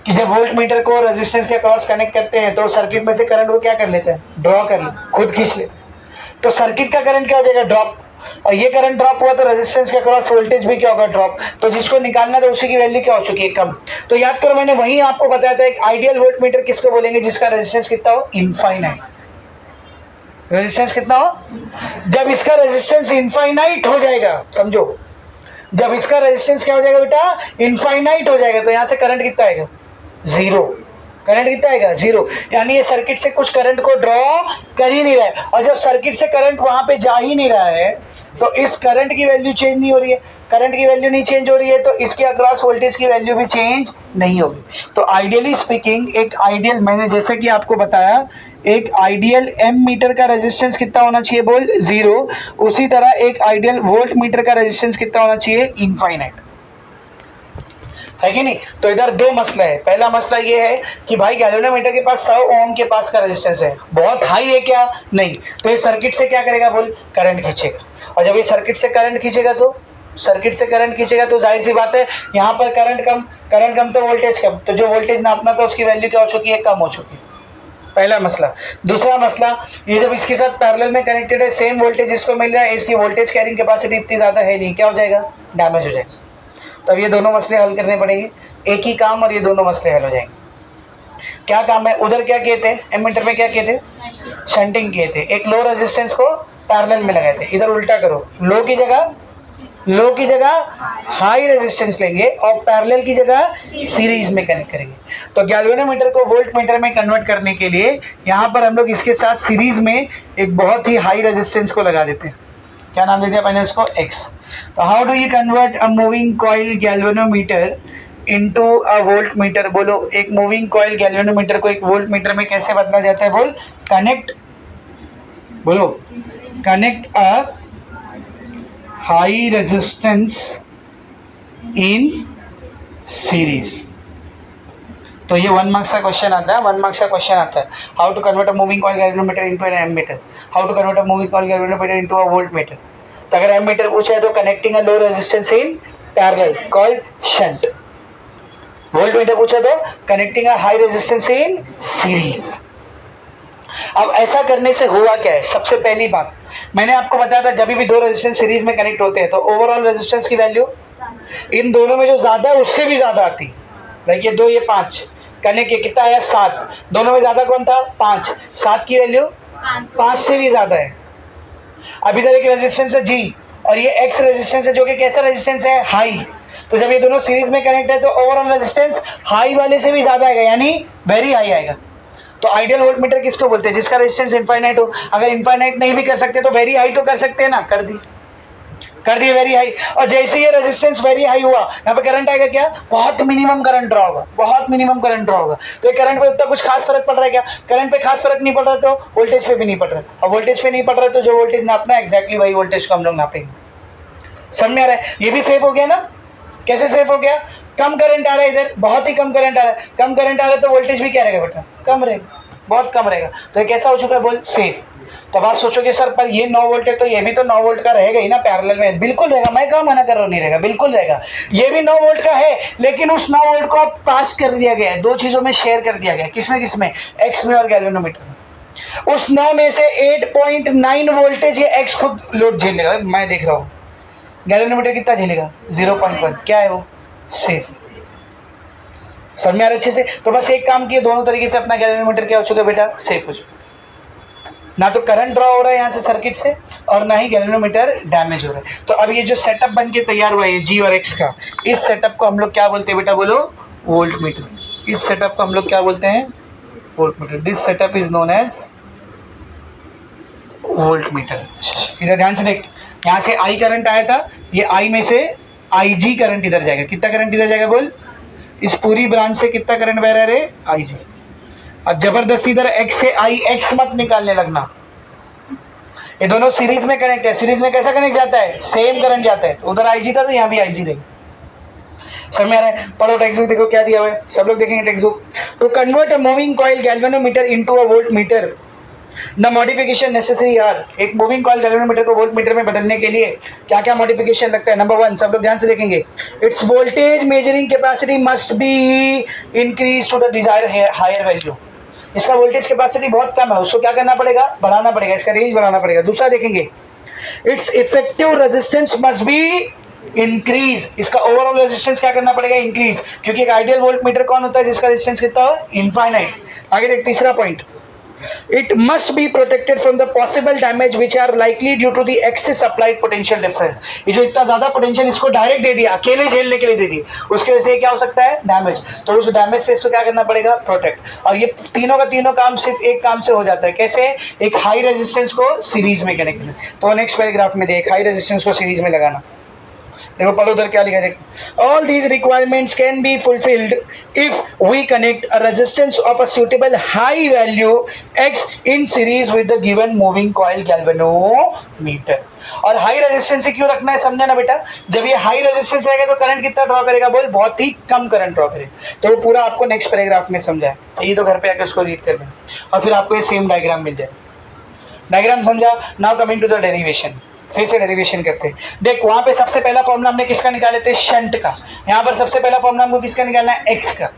कि जब वोल्ट मीटर को रेजिस्टेंस के क्रॉस कनेक्ट करते हैं तो सर्किट में से करंट वो क्या कर लेते हैं, ड्रॉ कर ले, खुद खींच लेते। तो सर्किट का करंट क्या हो जाएगा, ड्रॉप, और ये करंट ड्रॉप हुआ तो रेजिस्टेंस के क्रॉस वोल्टेज भी क्या होगा, ड्रॉप। तो जिसको निकालना था उसी की वैल्यू क्या हो चुकी है, कम। तो याद करो मैंने वही आपको बताया था, एक आइडियल वोल्ट मीटर किसको बोलेंगे, जिसका रेजिस्टेंस कितना हो, इनफाइनाइट। रेजिस्टेंस कितना हो, जब इसका रेजिस्टेंस इनफाइनाइट हो जाएगा, समझो जब इसका रेजिस्टेंस क्या हो जाएगा बेटा, इनफाइनाइट हो जाएगा, तो यहां से करंट कितना आएगा, 0। करंट कितना आएगा, 0। यानी ये सर्किट से कुछ करंट को ड्रॉ कर ही नहीं रहा है, और जब सर्किट से करंट वहां पे जा ही नहीं रहा है तो इस करंट की वैल्यू चेंज नहीं हो रही है। करंट की वैल्यू नहीं चेंज हो रही है तो इसके अक्रॉस वोल्टेज की वैल्यू भी चेंज नहीं होगी। तो आइडियली स्पीकिंग, एक आइडियल, मैंने जैसे कि आपको बताया, एक आइडियल एम मीटर का रेजिस्टेंस कितना होना चाहिए, बोल 0। उसी तरह एक आइडियल वोल्ट मीटर का रेजिस्टेंस कितना होना चाहिए, इनफाइनाइट, है कि नहीं। तो इधर दो मसला है। पहला मसला ये है कि भाई गैल्वेनोमीटर के पास 100 ओम के पास का रेजिस्टेंस है, बहुत हाई है क्या, नहीं। तो ये सर्किट से क्या करेगा, बोल करंट खींचेगा, और जब ये सर्किट से करंट खींचेगा तो जाहिर सी बात है यहाँ पर करंट कम तो वोल्टेज कम, तो जो वोल्टेज नापना था उसकी वैल्यू क्या हो चुकी है, कम हो चुकी है। पहला मसला। दूसरा मसला, ये जब इसके साथ पैरेलल में कनेक्टेड है, सेम वोल्टेज इसको मिल रहा है, इसकी वोल्टेज कैरिंग कैपेसिटी इतनी ज़्यादा है नहीं, क्या हो जाएगा, डैमेज हो जाएगा। तब ये दोनों मसले हल करने पड़ेंगे, एक ही काम और ये दोनों मसले हल हो जाएंगे। क्या काम है, उधर क्या किए थे, एमीटर में क्या किए थे, शंटिंग किए थे, एक लो रेजिस्टेंस को पैरेलल में लगाए थे। इधर उल्टा करो, लो की जगह हाई रेजिस्टेंस लेंगे और पैरेलल की जगह सीरीज में कनेक्ट करेंगे। तो गैल्वेनोमीटर को वोल्ट मीटर में कन्वर्ट करने के लिए यहाँ पर हम लोग इसके साथ सीरीज में एक बहुत ही हाई रेजिस्टेंस को लगा देते हैं। क्या नाम दे दिया मैंने इसको, एक्स। तो how do you convert a moving coil galvanometer into a volt metre, बोलो। एक मूविंग कॉइल गैल्वेनोमीटर को एक वोल्ट मीटर में कैसे बदला जाता है, बोल connect a high resistance in series. तो ये 1 मार्क्स का क्वेश्चन आता है, how to convert a moving coil galvanometer into an ammeter, how to convert a moving coil galvanometer into a volt meter. तो अगर एमीटर पूछा है तो connecting a low resistance in parallel called shunt, volt meter पूछा तो connecting a high resistance in series. अब ऐसा करने से हुआ क्या है, सबसे पहली बात मैंने आपको बताया था, जब भी दो रेजिस्टेंस सीरीज में कनेक्ट होते हैं तो ओवरऑल रेजिस्टेंस की वैल्यू इन दोनों में जो ज्यादा है उससे भी ज्यादा आती। लाइक ये 2 ये 5 कनेक्ट, ये कितना आया 7, दोनों में ज्यादा कौन था, 5, 7 की वैल्यू 5 से भी ज्यादा है। अब इधर एक रेजिस्टेंस है जी, और ये एक्स रेजिस्टेंस है जो कि कैसा रेजिस्टेंस है, हाई। तो जब ये दोनों सीरीज में कनेक्ट है तो ओवरऑल रेजिस्टेंस हाई वाले से भी ज्यादा आएगा, यानी वेरी हाई आएगा। तो आइडियल वोल्ट मीटर किसको बोलते हैं, जिसका रेजिस्टेंस इनफाइनाइट हो। अगर इनफाइनाइट नहीं भी कर सकते तो वेरी हाई तो कर सकते हैं ना, कर दिए वेरी हाई। और जैसे ये रेजिस्टेंस वेरी हाई हुआ, यहाँ पे करंट आएगा क्या, बहुत मिनिमम करंट ड्रॉ होगा। तो ये करंट पे उतना कुछ खास फर्क पड़ रहा है क्या, करंट पे खास फर्क नहीं पड़ रहा, तो वोल्टेज पे भी नहीं पड़ रहा, और वोल्टेज पे नहीं पड़ रहा तो जो वोल्टेज नापना है एग्जैक्टली वही वोल्टेज को हम लोग नापेंगे। समझ में आ रहा है, ये भी सेफ हो गया ना। कैसे सेफ हो गया, कम करंट आ रहा है, इधर बहुत ही कम करंट आ रहा है, कम करंट आ रहा है तो वोल्टेज भी क्या रहेगा बेटा, कम रहेगा, बहुत कम रहेगा। तो ये कैसा हो चुका है, बोल सेफ। तो अब आप सोचोगे सर पर ये 9 वोल्ट है तो ये भी तो 9 वोल्ट का रहेगा ही ना पैरेलल में, बिल्कुल रहेगा, मैं कहाँ मना कर रहा हूँ नहीं रहेगा, बिल्कुल रहेगा। ये भी 9 वोल्ट का है, लेकिन उस 9 वोल्ट को आप पास कर दिया गया है, 2 चीजों में शेयर कर दिया गया, किसमें, एक्स में और गैल्वेनोमीटर में। उस 9 में से 8.9 वोल्टेज ये एक्स खुद लोड झेलेगा, मैं देख रहा हूँ। गैल्वेनोमीटर कितना झेलेगा, 0.1, क्या है वो, सेफ। समझ में आ रहा अच्छे से। तो बस एक काम किए, दोनों तरीके से अपना गैल्वेनोमीटर क्या हो चुका बेटा, सेफ हो चुका। ना तो करंट ड्रॉ हो रहा है यहाँ से सर्किट से, और ना ही गैल्वेनोमीटर डैमेज हो रहा है। तो अब ये जो सेटअप बन के तैयार हुआ है जी और एक्स का, इस सेटअप को हम लोग क्या बोलते हैं बेटा, बोलो वोल्ट मीटर। इस सेटअप को हम लोग क्या बोलते हैं, volt meter. This setup is known as volt meter. इधर ध्यान से देख, यहाँ से आई करंट आया था, ये आई में से आई जी करंट इधर जाएगा। कितना करंट इधर जाएगा बोल, इस पूरी ब्रांच से कितना करंट बह रहा है रे, आई जी। अब जबरदस्ती इधर एक्स से आई एक्स मत निकालने लगना, ये दोनों सीरीज में कनेक्ट है। सीरीज में कैसा कनेक्ट जाता है, सेम करंट जाता है। उधर आई जी था तो यहाँ भी आई जी रहेगी। समझ में आ रहा है, पढ़ो टेक्स्ट बुक, देखो क्या दिया हुआ है, सब लोग देखेंगे text book. To convert a moving coil galvanometer into a volt meter, the modification necessary are. एक मूविंग कॉइल गैल्वेनोमीटर को वोल्ट मीटर में बदलने के लिए क्या क्या मॉडिफिकेशन लगता है। नंबर 1, सब लोग ध्यान से देखेंगे, its voltage measuring capacity must be increase to the desired higher value. इसका वोल्टेज कैपेसिटी बहुत कम है, उसको क्या करना पड़ेगा, बढ़ाना पड़ेगा, इसका रेंज बढ़ाना पड़ेगा। दूसरा देखेंगे, it's effective resistance must be increase. इसका ओवरऑल रेजिस्टेंस क्या करना पड़ेगा, इंक्रीज, क्योंकि एक आइडियल वोल्ट मीटर कौन होता है जिसका रेजिस्टेंस कितना हो, इनफाइनाइट। आगे देख तीसरा point, It must be protected from the possible damage which are likely due to the excess applied potential difference. ये जो इतना ज्यादा पोटेंशियल इसको डायरेक्ट दे दिया, अकेले झेलने के लिए दे दी, उसके वजह से क्या हो सकता है, डैमेज। तो उस डैमेज से इसको क्या करना पड़ेगा, प्रोटेक्ट। और ये तीनों का तीनों काम सिर्फ एक काम से हो जाता है, कैसे, एक हाई रेजिस्टेंस को सीरीज में कनेक्ट करना। तो नेक्स्ट पैराग्राफ में देख, हाई रेजिस्टेंस को सीरीज में लगाना। देखो पढ़ो उधर क्या लिखा है, देखो, all these requirements can be fulfilled if we connect a resistance of a suitable high value x in series with the given moving coil galvanometer. और हाई रेजिस्टेंस से क्यों रखना है, समझा ना बेटा, जब ये हाई रेजिस्टेंस रहेगा तो करंट कितना ड्रॉ करेगा, बोल, बहुत ही कम करंट ड्रॉ करेगा। तो वो पूरा आपको नेक्स्ट पैराग्राफ में समझा है, तो ये तो घर पे आकर उसको रीड कर लें और फिर आपको ये सेम डायग्राम मिल जाए। डायग्राम समझा। Now coming to the derivation, फिर से डेरिवेशन करते हैं। देख वहां पे सबसे पहला फॉर्मूला हमने किसका निकाले थे, शंट का। यहाँ पर सबसे पहला फॉर्मूला हमको किसका निकालना है, एक्स का।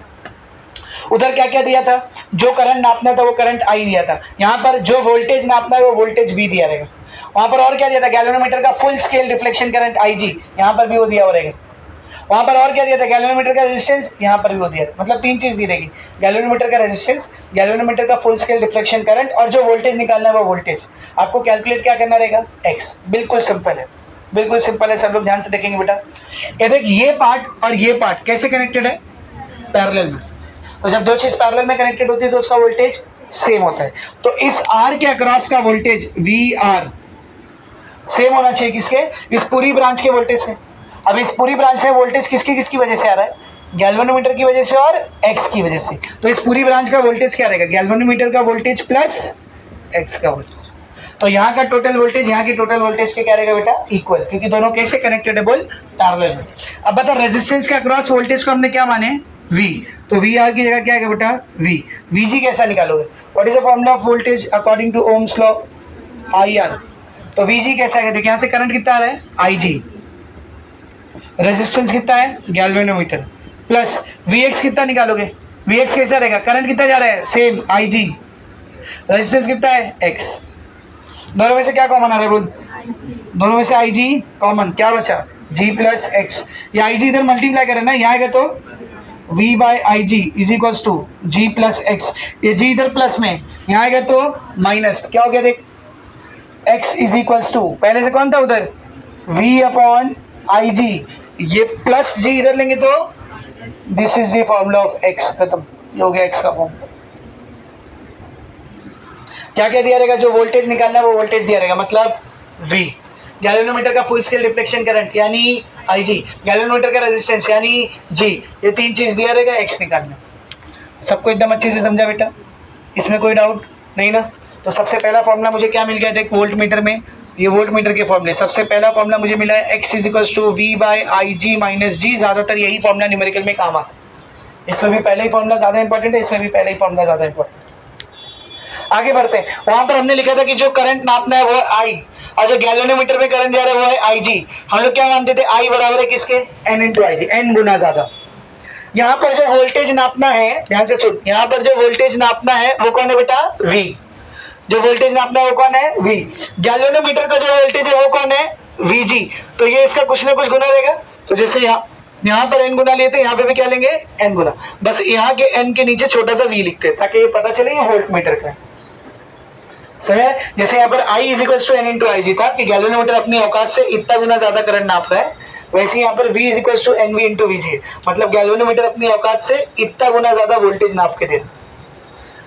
उधर क्या क्या दिया था, जो करंट नापना था वो करंट आई दिया था। यहाँ पर जो वोल्टेज नापना है वो वोल्टेज वी दिया रहेगा। वहां पर और क्या दिया था, गैल्वेनोमीटर का full scale deflection current I G, यहाँ पर भी वो दिया हो रहेगा। वहां पर और क्या दिया था, गैल्वेनोमीटर का रेजिस्टेंस, यहाँ पर भी वो दिया था। मतलब तीन चीज दी रहेगी, गैल्वेनोमीटर का रेजिस्टेंस, गैल्वेनोमीटर का फुल स्केल डिफ्लेक्शन करंट, और जो वोल्टेज निकालना है वो वोल्टेज। आपको कैलकुलेट क्या करना रहेगा, एक्स। बिल्कुल सिंपल है, बिल्कुल सिंपल है, सब लोग ध्यान से देखेंगे बेटा। ये देख, ये पार्ट और ये पार्ट कैसे कनेक्टेड है, पैरेलल में। तो जब दो चीज पैरेलल में कनेक्टेड होती है तो उसका वोल्टेज सेम होता है। तो इस आर के अक्रॉस का वोल्टेज वी आर सेम होना चाहिए किसके, इस पूरी ब्रांच के वोल्टेज से। अब इस पूरी ब्रांच में वोल्टेज किसकी किसकी वजह से आ रहा है, गैल्वेनोमीटर की वजह से और एक्स की वजह से। तो इस पूरी ब्रांच का वोल्टेज क्या रहेगा, गैल्वेनोमीटर का वोल्टेज प्लस एक्स का वोल्टेज। तो यहाँ का टोटल वोल्टेज यहाँ की टोटल वोल्टेज के क्या रहेगा बेटा, इक्वल, क्योंकि दोनों कैसे कनेक्टेड है, बोल, पैरेलल में। अब बता, रेजिस्टेंस के अक्रॉस वोल्टेज को हमने क्या माने, वी। तो वी आर की जगह क्या है बेटा, वी। वी जी कैसा निकालोगे, what is the formula of voltage according to Ohm's law, I R. तो वी जी कैसा है, देखिए यहाँ से करंट कितना आ रहा है, आई जी, रेजिस्टेंस कितना है, गैल्वेनोमीटर, प्लस वी एक्स कितना निकालोगे, वी एक्स कैसा रहेगा, करंट कितना जा रहा है, सेम आई जी, रेजिस्टेंस कितना है, एक्स। दोनों में से क्या कॉमन आ रहा है, बोल, दोनों में से आई जी कॉमन, क्या बचा, जी प्लस एक्स। ये आई जी इधर मल्टीप्लाई करें ना, यहाँ आएगा तो v by I G is equals to G plus X. ये जी इधर प्लस में, यहाँ आएगा तो माइनस, क्या हो गया देख, x इज इक्वल्स टू, पहले से कौन था उधर, v अपॉन आई जी, ये प्लस जी इधर लेंगे तो this is the formula of x, खत्म, ये हो गया x का फॉर्मूला। क्या क्या दिया रहेगा, जो वोल्टेज निकालना है वो वोल्टेज दिया रहेगा, मतलब v, गैल्वेनोमीटर का फुल स्केल रिफ्लेक्शन करंट यानी आई जी, गैल्वेनोमीटर का रेजिस्टेंस यानी जी, ये तीन चीज दिया रहेगा, एक्स निकालना। सबको एकदम अच्छे से समझा बेटा, इसमें कोई डाउट नहीं ना। तो सबसे पहला फॉर्मूला मुझे क्या मिल गया, देख वोल्ट मीटर में, ये वोल्ट मीटर के फॉर्मूले, सबसे पहला फॉर्मूला मुझे मिला है X is equals to V by I G minus G. ज्यादातर यही फॉर्मूला न्यूमेरिकल में काम आता है, इसमें भी पहला ही फॉर्मूला ज्यादा इंपॉर्टेंट है, इसमें भी पहला ही फॉर्मूला ज्यादा इंपॉर्टेंट है। आगे बढ़ते हैं, वहां पर हमने लिखा था कि जो करंट नापना है वो है आई, और जो गैल्वेनोमीटर में करंट जा रहा है वो है आई जी। हम लोग क्या मानते थे, आई बराबर है किसके, N into I ji, N गुना ज्यादा। यहाँ पर जो वोल्टेज नापना है, ध्यान से सुन, यहाँ पर जो वोल्टेज नापना है वो कौन है बेटा, वी। जो वोल्टेज नापना है वो कौन है, वी। गैल्वेनोमीटर का जो वोल्टेज है वो कौन है, वी जी। तो ये इसका कुछ ना कुछ गुना रहेगा। तो जैसे यहाँ पर एन गुना लेते हैं, यहाँ पे भी क्या लेंगे, एन गुना। बस यहाँ के एन के नीचे छोटा सा वी लिखते हैं ताकि ये पता चले ये वोल्ट मीटर का है। सही है। जैसे यहाँ पर I is equals to N into I G था कि गैल्वेनोमीटर अपनी औकात से इतना गुना ज्यादा करंट नाप रहा है, वैसे यहाँ पर V is equals to N V into V G, मतलब गैल्वेनोमीटर अपनी औकात से इतना गुना ज्यादा वोल्टेज नाप के दे रहा है।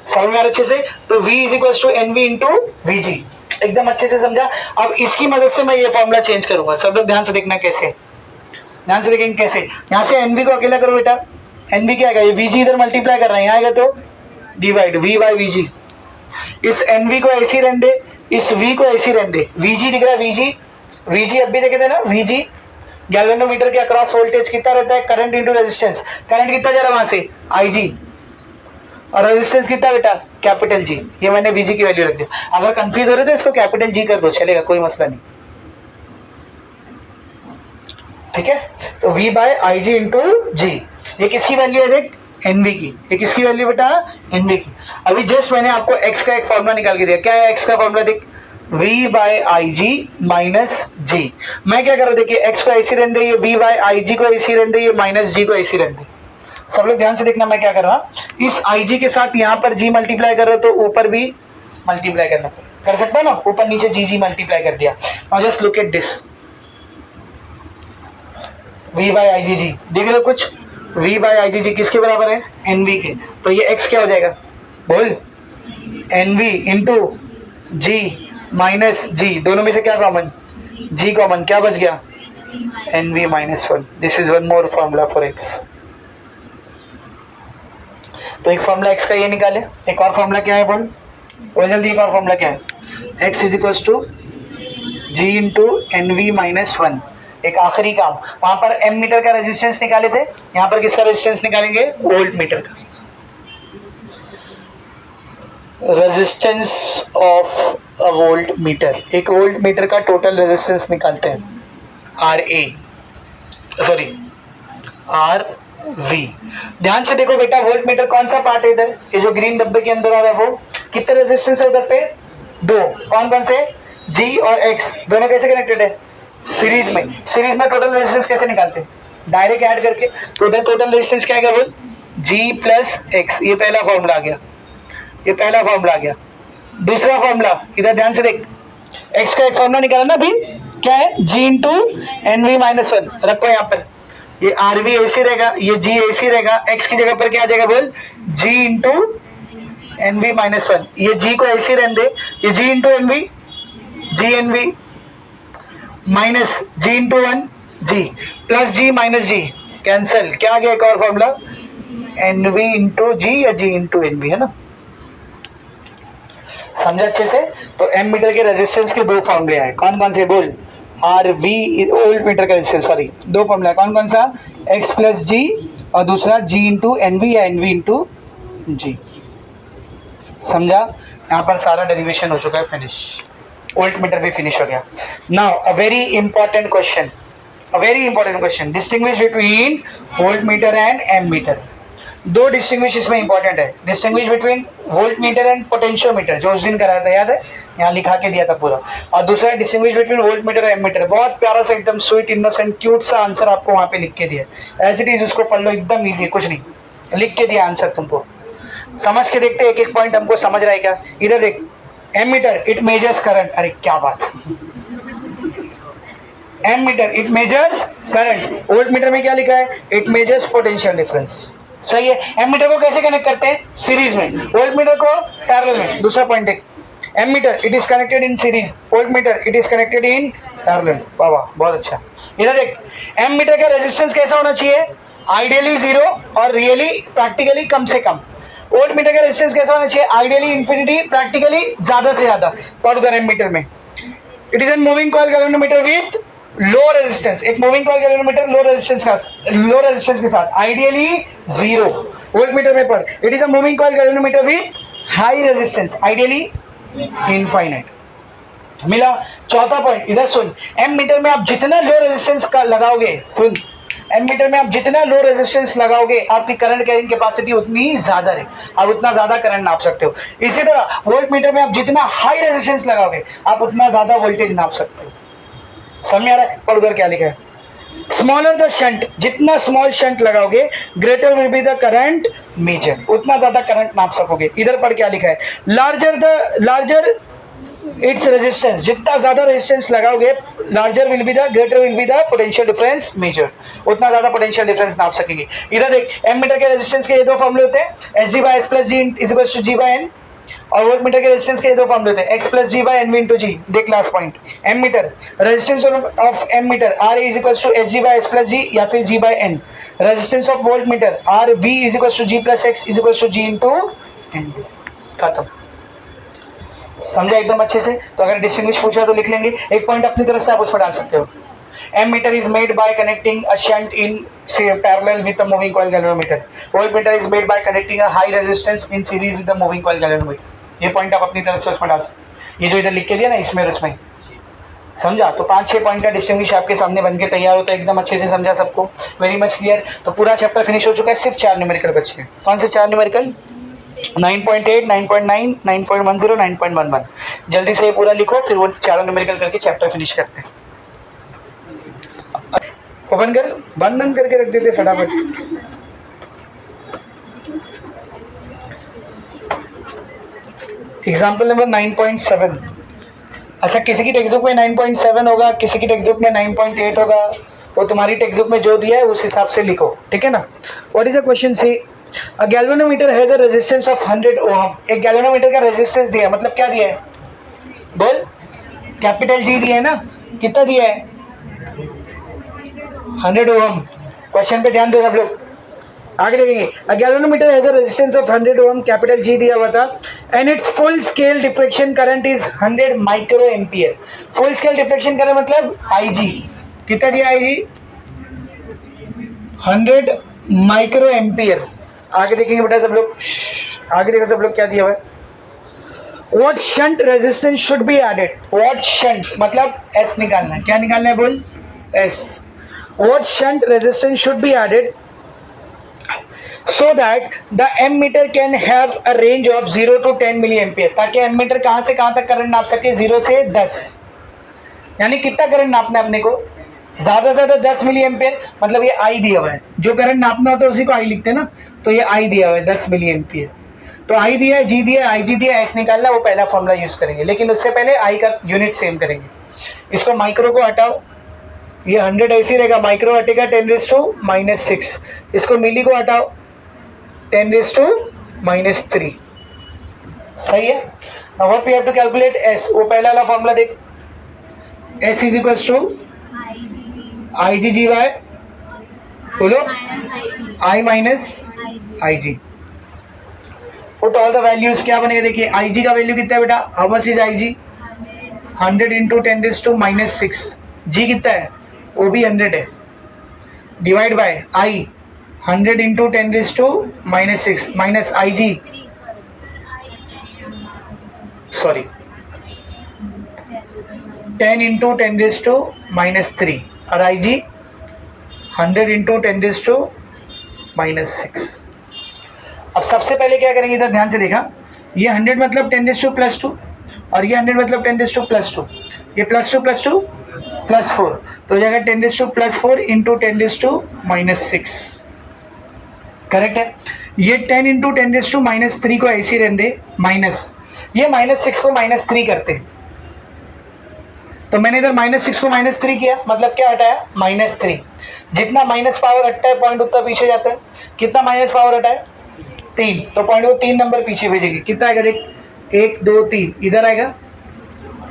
समझ में आ रहा अच्छे से। तो V is equals to N V into V G, एकदम अच्छे से समझा। अब इसकी मदद से मैं ये फॉर्मूला चेंज करूंगा, सब लोग ध्यान से देखना कैसे, ध्यान से देखेंगे कैसे। यहाँ से एन वी को अकेला करो बेटा, एन वी क्या आएगा, ये वी जी इधर मल्टीप्लाई कर रहे हैं, यहाँ आएगा तो divide V by V G. इस एन वी को ऐसी रहने दे, इस वी को ऐसी रहने दे, वी जी दिख रहा है, वी जी अब भी देखे थे ना, वी जी। गैल्वेनोमीटर के अक्रॉस वोल्टेज कितना रहता है, करंट इंटू रेजिस्टेंस। करंट कितना जा रहा है वहां से, आई जी, और रेजिस्टेंस कितना बेटा, कैपिटल जी। ये मैंने वी जी की वैल्यू रख दिया। अगर कंफ्यूज हो रहे तो इसको कैपिटल जी कर दो, चलेगा, कोई मसला नहीं, ठीक है। तो V by I G into G, ये किसकी वैल्यू है देख, एनवी की। ये किसकी वैल्यू बेटा, एनवी की। अभी जस्ट मैंने आपको एक्स का एक फॉर्मूला निकाल के दिया, क्या है एक्स का फॉर्मूला देख, v bye I G minus जी। मैं क्या कर रहा हूँ देखिए, x को ऐसी रहने दे, ये v बाय आई जी को ऐसी रहने दे, ये माइनस जी को ऐसी रहने दे। सब लोग ध्यान से देखना मैं क्या कर रहा हूँ, इस आई जी के साथ यहाँ पर g मल्टीप्लाई कर रहा हूँ तो ऊपर भी मल्टीप्लाई करना कर सकता है ना, ऊपर नीचे जी जी मल्टीप्लाई कर दिया। Now just look at this, v by I G G, देख लो कुछ, v बाई आई जी जी किसके बराबर है, एन वी के, तो ये x क्या हो जाएगा, बोल, N V into G minus जी, दोनों में से क्या कॉमन, g कॉमन, क्या बच गया, N V minus one. This is one more formula for x। तो एक फॉर्मूला x का ये निकाले, एक और फॉर्मूला क्या है बोल, बोल जल्दी, एक और फॉर्मूला क्या है, x is equal to g into N V minus one. एक आखिरी काम, वहां पर एम मीटर का रेजिस्टेंस निकाले थे, यहाँ पर किसका रेजिस्टेंस निकालेंगे, वोल्ट मीटर का। Resistance of a volt meter, एक वोल्ट मीटर का टोटल रेजिस्टेंस निकालते हैं, R A sorry R V. ध्यान से देखो बेटा, वोल्ट मीटर कौन सा पार्ट है इधर, ये जो ग्रीन डब्बे के अंदर आ रहा है वो, कितने रेजिस्टेंस है उधर पे, दो, कौन कौन से, जी और एक्स, दोनों कैसे कनेक्टेड है, सीरीज में। सीरीज में टोटल रेजिस्टेंस कैसे निकालते हैं, डायरेक्ट ऐड करके, तो उधर टोटल रेजिस्टेंस क्या है बोल, जी प्लस एक्स, ये पहला फॉर्मूला आ गया, ये पहला फॉर्मूला आ गया। दूसरा फॉर्मूला इधर ध्यान से देख, एक्स का एक फॉर्मूला निकाला ना अभी, क्या है, G into N V minus one, रखो यहाँ पर, ये आर वी ऐसी रहेगा, ये जी ऐसी रहेगा, एक्स की जगह पर क्या आ जाएगा बोल, G into N V minus one, ये जी को ऐसी रहने दे, ये G into N V, G N V minus G into one G plus G minus G, cancel, क्या आ गया एक और formula, N V into G या जी इंटू एन वी, है ना, समझा अच्छे से। तो एम मीटर के रेजिस्टेंस के दो फॉर्मूले आए, कौन कौन से बोल, आर वी वोल्ट मीटर का रेजिस्टेंस, सॉरी दो फॉर्मूला, कौन कौन सा, एक्स प्लस जी और दूसरा जी इंटू एन वी या एन वी इंटू जी, समझा। यहाँ पर सारा डेरिवेशन हो चुका है, फिनिश, वोल्ट मीटर भी फिनिश हो गया। Now a very important question, a very important question, distinguish between voltmeter and ammeter। दो डिस्टिंग्विश इसमें इंपॉर्टेंट है, distinguish between volt meter and potentiometer, जो उस दिन कराया था, याद है, यहाँ लिखा के दिया था पूरा। और दूसरा डिस्टिंग्विश बिटवीन वोल्ट मीटर और एमीटर, बहुत प्यारा सा एकदम स्वीट इनोसेंट क्यूट सा आंसर आपको वहाँ पे लिख के दिया, एज इट इज उसको पढ़ लो, एकदम ईजी, कुछ नहीं, लिख के दिया आंसर तुमको, समझ के देखते एक एक पॉइंट हमको समझ रहा है क्या। इधर देख, एमीटर इट मेजर्स करंट, अरे क्या बात, ammeter it measures current, volt metre में क्या लिखा है, इट मेजर्स पोटेंशियल डिफरेंस, सही है। एमीटर को कैसे कनेक्ट करते हैं, सीरीज में, वोल्ट मीटर को पैरेलल में। दूसरा पॉइंट देख, ammeter it is connected in series, volt meter it is connected in parallel, वाह वाह बहुत अच्छा। इधर देख, एमीटर का रेजिस्टेंस कैसा होना चाहिए, आइडियली जीरो और रियली प्रैक्टिकली कम से कम। वोल्ट मीटर का रेजिस्टेंस कैसा होना चाहिए, आइडियली इंफिनिटी, प्रैक्टिकली ज्यादा से ज्यादा। और उधर एमीटर में it is an moving coil galvanometer with low resistance, एक moving coil galvanometer low resistance के साथ, आइडियली जीरो। वोल्ट मीटर में पढ़, it is a moving coil galvanometer with high resistance, ideally infinite. मिला। चौथा पॉइंट इधर सुन, M metre में आप जितना लो रेजिस्टेंस का लगाओगे, सुन, एम मीटर में आप जितना लो रेजिस्टेंस लगाओगे, आपकी करंट कैरिंग कैपेसिटी उतनी ज्यादा है, आप उतना ज्यादा करंट नाप सकते हो। इसी तरह वोल्ट मीटर में आप जितना हाई रेजिस्टेंस लगाओगे, आप उतना ज्यादा वोल्टेज नाप सकते हो। समझ आ रहा है, पर उधर क्या लिखा है, स्मॉलर द शंट, जितना स्मॉल शंट लगाओगे greater will be the current measure, उतना ज्यादा करंट नाप सकोगे। इधर पर क्या लिखा है, लार्जर इट्स रेजिस्टेंस, जितना ज्यादा रेजिस्टेंस लगाओगे larger will be the greater will be the potential difference measure, उतना ज्यादा पोटेंशियल डिफरेंस नाप सकेंगे। इधर देख, एम मीटर के रेजिस्टेंस के ये दो फॉर्मूले होते हैं, S G by S plus G is equal to G by N, और वोल्ट मीटर के रेजिस्टेंस के दो फॉर्मूले होते हैं, X plus G by N V into G. देख last point, ammeter resistance of ammeter R is equal to S G by S plus G या फिर G by N, resistance of voltmeter R V is equal to G plus x is equal to G into N. खत्म, समझा एकदम अच्छे से। तो अगर distinguish पूछा तो लिख लेंगे, एक पॉइंट अपनी तरफ से आप उसमें डाल सकते हो। Ammeter is made by connecting a shunt in parallel with a moving coil galvanometer. Voltmeter is made by connecting a high resistance in series with a moving coil galvanometer. ये पॉइंट आप अपनी तरफ से उसमें डाल सकते हो, ये जो इधर लिख के दिया ना इसमें और इसमें, समझा। तो 5-6 पॉइंट का डिस्टिंग्विश आपके सामने बन के तैयार होता है, एकदम अच्छे से समझा सबको, वेरी मच क्लियर। तो पूरा चैप्टर फिनिश हो चुका है, सिर्फ 4 न्यूमेरिकल बचे हैं। कौन से 4 न्यूमेरिकल, 9.8, 9.9, 9.10, 9.11। जल्दी से पूरा लिखो, फिर वो चारों न्यूमेरिकल करके चैप्टर फिनिश करते हैं। ओपन कर, बंद करके रख देते फटाफट। Example number 9.7। अच्छा, किसी की टेक्स्ट बुक में 9.7 होगा, किसी की टेक्स्ट बुक में 9.8 होगा, वो तुम्हारी टेक्स्ट बुक में जो दिया है उस हिसाब से लिखो, ठीक है ना। व्हाट इज द क्वेश्चन से, अ galvanometer has a resistance of 100 ओम। एक गैल्वेनोमीटर का रेजिस्टेंस दिया है, मतलब क्या दिया है, बोल, कैपिटल जी दिया है ना, कितना दिया है, 100 ओम। क्वेश्चन पे ध्यान दो सब लोग, आगे देखेंगे। A galvanometer has a resistance of 100 ohm, capital G दिया हुआ था, and its full scale deflection current is 100 micro ampere. Full scale deflection current मतलब आईजी, कितना दिया आईजी, 100 माइक्रो एम्पियर। आगे देखेंगे बेटा सब लोग, आगे देखो सब लोग क्या दिया हुआ है। What shunt resistance should be added, what shunt मतलब एस निकालना है, क्या निकालना है बोल, S. What shunt resistance should be added so that the ammeter can have a range of 0 to 10 milli ampere, ताकि एमीटर कहाँ से कहाँ तक करंट नाप सके, 0 से 10, यानी कितना करंट नापना है अपने को, ज़्यादा से ज़्यादा 10 मिली एम्पियर, मतलब ये आई दिया हुआ है, जो करंट नापना होता है उसी को आई लिखते हैं ना, तो ये आई दिया हुआ है 10 मिली एम्पियर। तो आई दिया है, जी दिया है, आई जी दिया है, एस निकालना, वो पहला फॉर्मूला यूज़ करेंगे, लेकिन उससे पहले आई का यूनिट सेम करेंगे। इसको माइक्रो को हटाओ, ये 100 ऐसे रहेगा, माइक्रो हटेगा 10⁻⁻6, इसको मिली को हटाओ 10⁻⁻3, सही है। Now what we have to calculate S, वो पहला वाला फॉर्मूला देख, S is equals to I G G by, बोलो I minus I G. Put all the values, क्या बनेगा देखिए, आई जी का वैल्यू कितना है बेटा, how much is I G, 100 into 10⁻⁻6, G कितना है, वो भी 100 है, divide by I 100 into 10⁻⁻6 minus I G, sorry 10 into 10⁻⁻3, और आई जी 100 इंटू 10⁻⁻6। अब सबसे पहले क्या करेंगे, इधर ध्यान से देखा, ये 100 मतलब 10⁻+2 और ये 100 मतलब 10⁻+2, ये +2 +2 +4, तो हो जाएगा 10⁻+4 इंटू 10⁻⁻6, करेक्ट है। ये 10 इंटू 10⁻⁻3 को ऐसे रहने दे, माइनस, ये -6 को -3 करते हैं, तो मैंने इधर -6 को -3 किया, मतलब क्या हटाया, -3। जितना माइनस पावर हटता है पॉइंट उतना पीछे जाता है, कितना माइनस पावर हटा है, 3, तो पॉइंट को 3 नंबर पीछे भेजेगी, कितना आएगा देख, 1 2 3, इधर आएगा,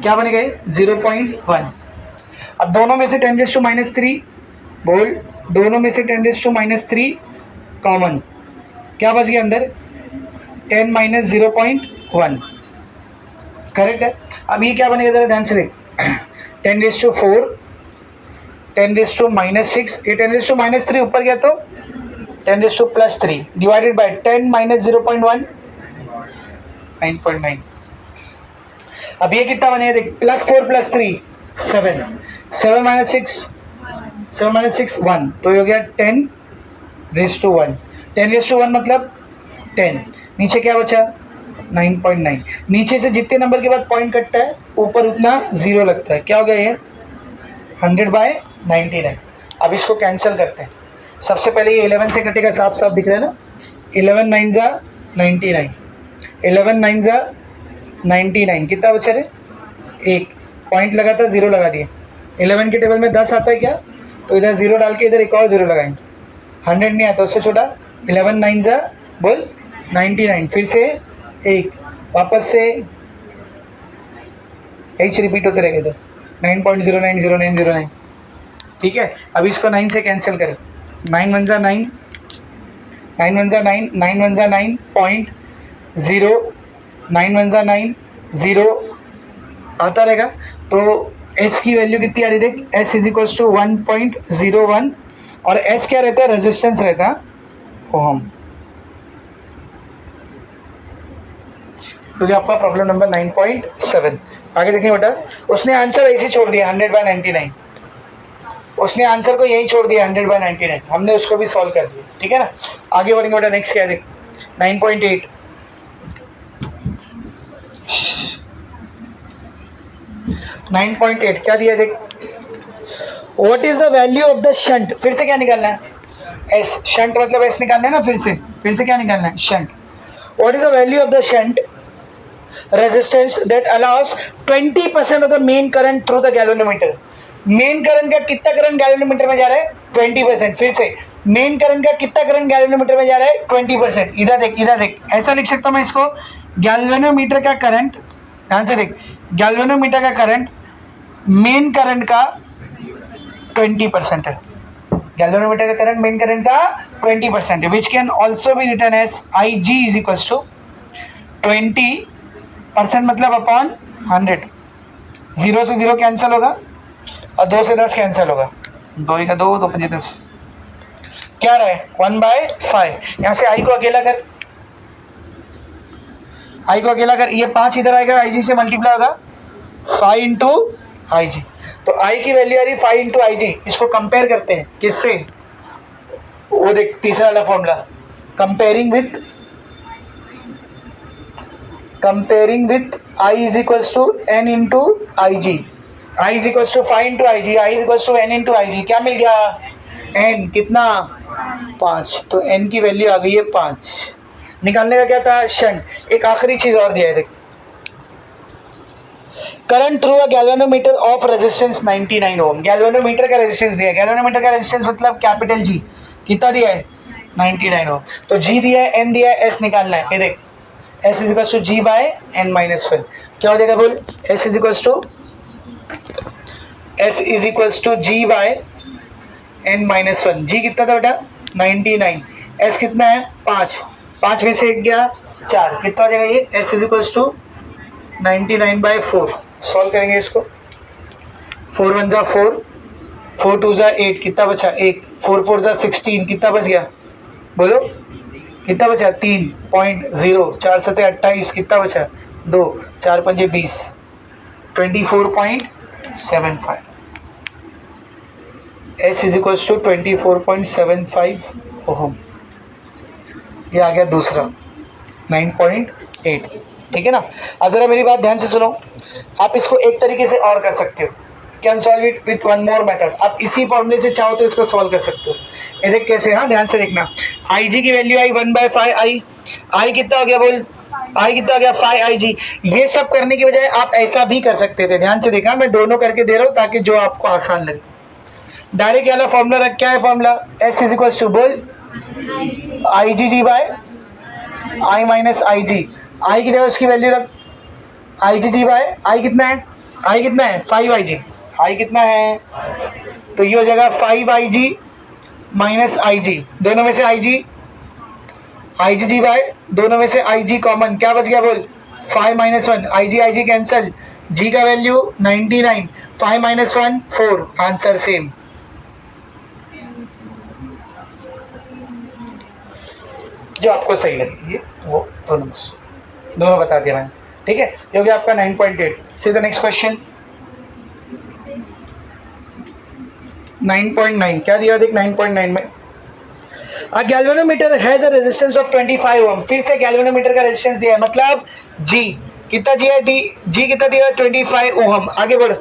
क्या बनेगा 0.1। अब दोनों में से 10⁻⁻3 बोल, दोनों में से 10⁻⁻3 कॉमन, क्या बच गया अंदर, 10 - 0.1, करेक्ट है। अब ये क्या बनेगा, जरा ध्यान से देख, 10⁻⁴, 10⁻⁻6, ये 10⁻⁻3 ऊपर गया तो 10⁻+3 डिवाइडेड बाय 10 - 0.1, 9.9। अब ये कितना बनेगा देख, +4 + 3 7, 7 - 6 1, तो ये हो गया 10⁻1, 10⁻1 मतलब 10, नीचे क्या बचा 9.9, नीचे से जितने नंबर के बाद पॉइंट कटता है ऊपर उतना 0 लगता है, क्या हो गया ये 100/99। अब इसको कैंसिल करते हैं, सबसे पहले ये 11 से कटेगा, साफ साफ दिख रहा है ना, 11 9 ज़ा 99, 11 9 ज़ा 99, कितना बचा रे, एक पॉइंट लगा था, 0 लगा दिए। 11 के टेबल में 10 आता है क्या, तो इधर 0 डाल के इधर एक और 0 लगाएंगे, 100 नहीं आता, उससे छोटा, 11 9 ज़ा बोल 99, फिर से एक, वापस से एच रिपीट होते रहेगा इधर, 9.090909, ठीक है। अभी इसको 9 से कैंसिल करें, 9 1 ज़ा 9, 9 1 ज़ा 9, 9 1 ज़ा 9.0, 9 1 ज़ा 9 0 आता रहेगा। तो एस की वैल्यू कितनी आ रही देख, एस इज इक्वल्स टू 1.01, और एस क्या रहता है, रेजिस्टेंस रहता है ओम। तो ये आपका प्रॉब्लम नंबर 9.7। आगे देखें बेटा, उसने आंसर ऐसे छोड़ दिया 100/99, उसने आंसर को यही छोड़ दिया 100/99, हमने उसको भी सॉल्व कर दिया, ठीक है ना। आगे बढ़ेंगे बेटा, नेक्स्ट क्या है देख, 9.8, 9.8 क्या दिया देख, what is the value of the shunt, फिर से क्या निकालना है, एस, शंट मतलब एस निकालना है ना, फिर से क्या निकालना है, shunt. What is the value of the shunt resistance that allows 20% of the main current through the galvanometer. Main current का कितना करंट गैल्वेनोमीटर में जा रहा है? 20%। फिर से मेन करंट का कितना करंट गैल्वेनोमीटर में जा रहा है? 20%। इधर देख, ऐसा लिख सकता हूं मैं इसको, गैल्वेनोमीटर का करंट, ध्यान से देख, गैल्वेनोमीटर का करंट मेन करंट का 20% है। गैल्वेनोमीटर का करंट मेन करंट का 20% है, which can also be written as IG is equal to 20% मतलब अपॉन 100। 0 से 0 कैंसिल होगा और 2 से 10 कैंसिल होगा, 2 का 2, 2 5 10, क्या रहे 1/5। यहाँ से आई को अकेला कर, आई को अकेला कर, ये 5 इधर आएगा, IG से मल्टीप्लाई होगा 5 इंटू IG। तो I की वैल्यू आ रही 5 इंटू IG। इसको कंपेयर करते हैं किससे? वो देख तीसरा वाला formula, comparing with I is equal to N into IG। I is equal to 5 into IG, I is equal to N into IG। क्या मिल गया? N कितना? 5। तो N की वैल्यू आ गई है 5। निकालने का क्या था? शंट। एक आखिरी चीज और दिया है देख, current through a galvanometer of resistance 99 ohm. Galvanometer का रेजिस्टेंस दिया है, गैल्वेनोमीटर का रेजिस्टेंस मतलब कैपिटल G कितना दिया है? 99 ओम। तो G दिया है, N दिया है, S निकालना है। ये देख, S is equal to G by N minus 1। क्या हो जाएगा बोल? S is equal to G by N minus 1। G कितना था बेटा? 99। S कितना है? 5। 5 में से 1 गया 4, कितना हो जाएगा ये? S is equal to 99/4। Solve करेंगे इसको, 4 1 जा 4, 4 2 जा 8, कितना बचा? 1, 4 4 जा 16, कितना बच गया? बोलो कितना बचा? 3.0, 4 7 28, कितना बचा? 2, 4 5 20, 24.75। S is equal to 24.75 ohm. ये आ गया दूसरा 9.8। ठीक है ना? अब जरा मेरी बात ध्यान से सुनो, आप इसको एक तरीके से और कर सकते हो, can solve it with one more method. आप इसी फॉर्मूले से चाहो तो इसको सॉल्व कर सकते हो। ये देख कैसे, हाँ ध्यान से देखना। IG की वैल्यू आई 1/5 I कितना हो गया बोल? I कितना हो गया? 5IG। ये सब करने की बजाय आप ऐसा भी कर सकते थे। ध्यान से देखा, मैं दोनों करके दे रहा हूँ ताकि जो आपको आसान लगे। डायरेक्ट वाला फॉर्मूला रख, क्या है formula? S is equal to बोल IgG by I minus IG। I की जगह उसकी वैल्यू रख IgG बाय I कितना है? I कितना है? 5IG। I कितना है? तो ये हो जाएगा 5IG माइनस IG। दोनों में से IgG बाय, दोनों में से IG कॉमन, क्या बच गया बोल? 5 माइनस 1, IG कैंसल, G का वैल्यू 99, 5 माइनस 1 4, आंसर सेम। जो आपको सही लगे वो दोनों बता दिया मैंने। ठीक है, ये हो गया आपका 9.8। See the next question 9.9। क्या दिया देख 9.9 में? अ galvanometer has a resistance of 25 ओम। फिर से गैल्वेनोमीटर का रेजिस्टेंस दिया है, मतलब G कितना दिया है? G कितना दिया है? 25 ओम। आगे बढ़।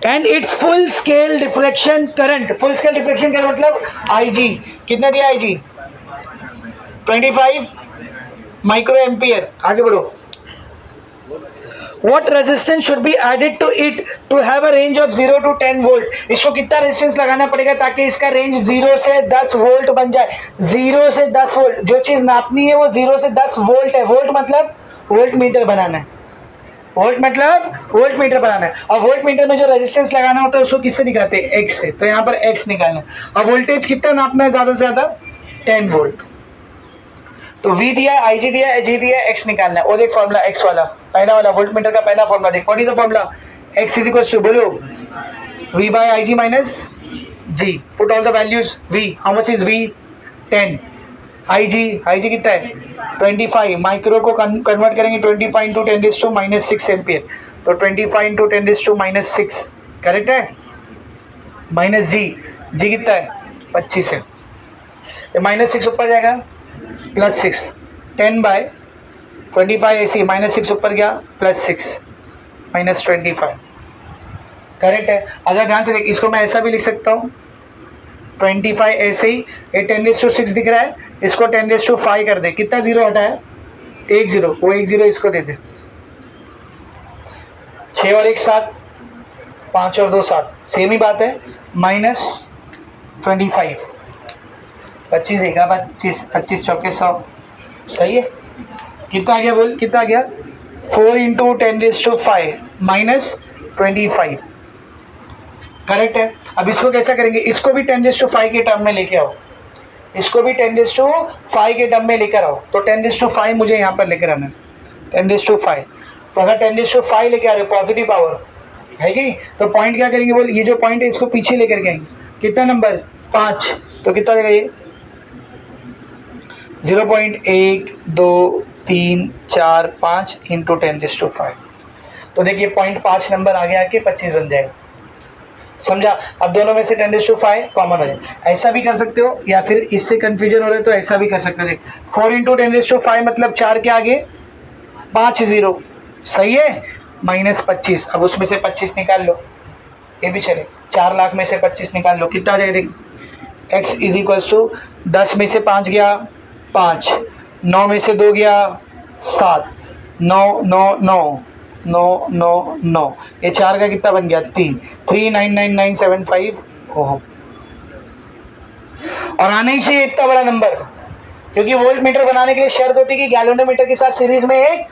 And its full scale deflection current, full scale deflection current मतलब IG कितना दिया? IG 25 micro ampere. आगे बढ़ो। What resistance should be added to it to have a range of 0 to 10 volt? इसको कितना रेजिस्टेंस लगाना पड़ेगा ताकि इसका रेंज 0 से 10 वोल्ट बन जाए? 0 से 10 वोल्ट, जो चीज नापनी है वो 0 से 10 वोल्ट है। वोल्ट मतलब वोल्ट मीटर बनाना है, वोल्ट मतलब वोल्ट मीटर बनाना है। और वोल्ट मीटर में जो रेजिस्टेंस लगाना होता है उसको किससे दिखाते हैं? X से। तो यहाँ पर X निकालना है। और वोल्टेज कितना नापना है ज़्यादा से ज़्यादा? 10 वोल्ट। तो V दिया है, IG दिया है, G दिया है, X निकालना है। और एक फॉर्मूला X वाला, पहला वाला वोल्ट मीटर का पहला फॉर्मूला देख। What is the formula? X is equal to बोलो V by IG minus G। Put all the values. V how much is V? 10। IG कितना है? 25। माइक्रो को कन्वर्ट करेंगे 25 इंटू 10⁻⁻6 एम्पियर। तो 25 इंटू 10⁻⁻6 करेक्ट है। माइनस G कितना है? 25 है। -6 ऊपर जाएगा +6, 10/25 ऐसी, -6 ऊपर गया +6 -25 करेक्ट है। अगर ध्यान से देख, इसको मैं ऐसा भी लिख सकता हूँ 25 ऐसे ही। ये 10⁻6 दिख रहा है, इसको 10⁻5 कर दे। कितना जीरो हटा है? 1 0, वो 1 0 इसको दे दे। 6 और 1 7, 5 और 2 7, सेम ही बात है। -25, 25 एक 25, 25 चौके 100, सही है। कितना आ गया बोल, कितना आ गया? 4 × 10⁵ -25, करेक्ट है। अब इसको कैसा करेंगे, इसको भी 10⁵ के टर्म में लेके आओ, इसको भी 10⁵ के टर्म में लेकर आओ। तो 10⁵ मुझे यहाँ पर लेकर आना है, 10⁵। तो अगर 10⁵ लेके आ रहे हो, पॉजिटिव पावर है कि नहीं, तो पॉइंट क्या करेंगे बोल, ये जो पॉइंट है इसको पीछे लेकर के आएंगे। कितना नंबर? 5, तो कितना हो जाएगा ये? 0.1 2 3 4 5 × 10⁵। तो देखिए पॉइंट 5 नंबर आगे आके 25 बन जाएगा, समझा। अब दोनों में से 10⁵ कॉमन हो जाए, ऐसा भी कर सकते हो, या फिर इससे कंफ्यूजन हो रहा है तो ऐसा भी कर सकते हो। देख 4 × 10⁵ मतलब 4 के आगे 5 0, सही है, -25। अब उसमें से 25 निकाल लो, ये भी चले। 4 लाख में से 25 निकाल लो, कितना आ जाएगा? देख x = 10 में से 5 गया 5, 9 में से 2 गया 7, 9 9 9 9 9 9, ये 4 का कितना बन गया? 3, 3,99975 ओम। और आना ही चाहिए इतना बड़ा नंबर, क्योंकि वोल्ट मीटर बनाने के लिए शर्त होती है कि गैल्वेनोमीटर के साथ सीरीज में एक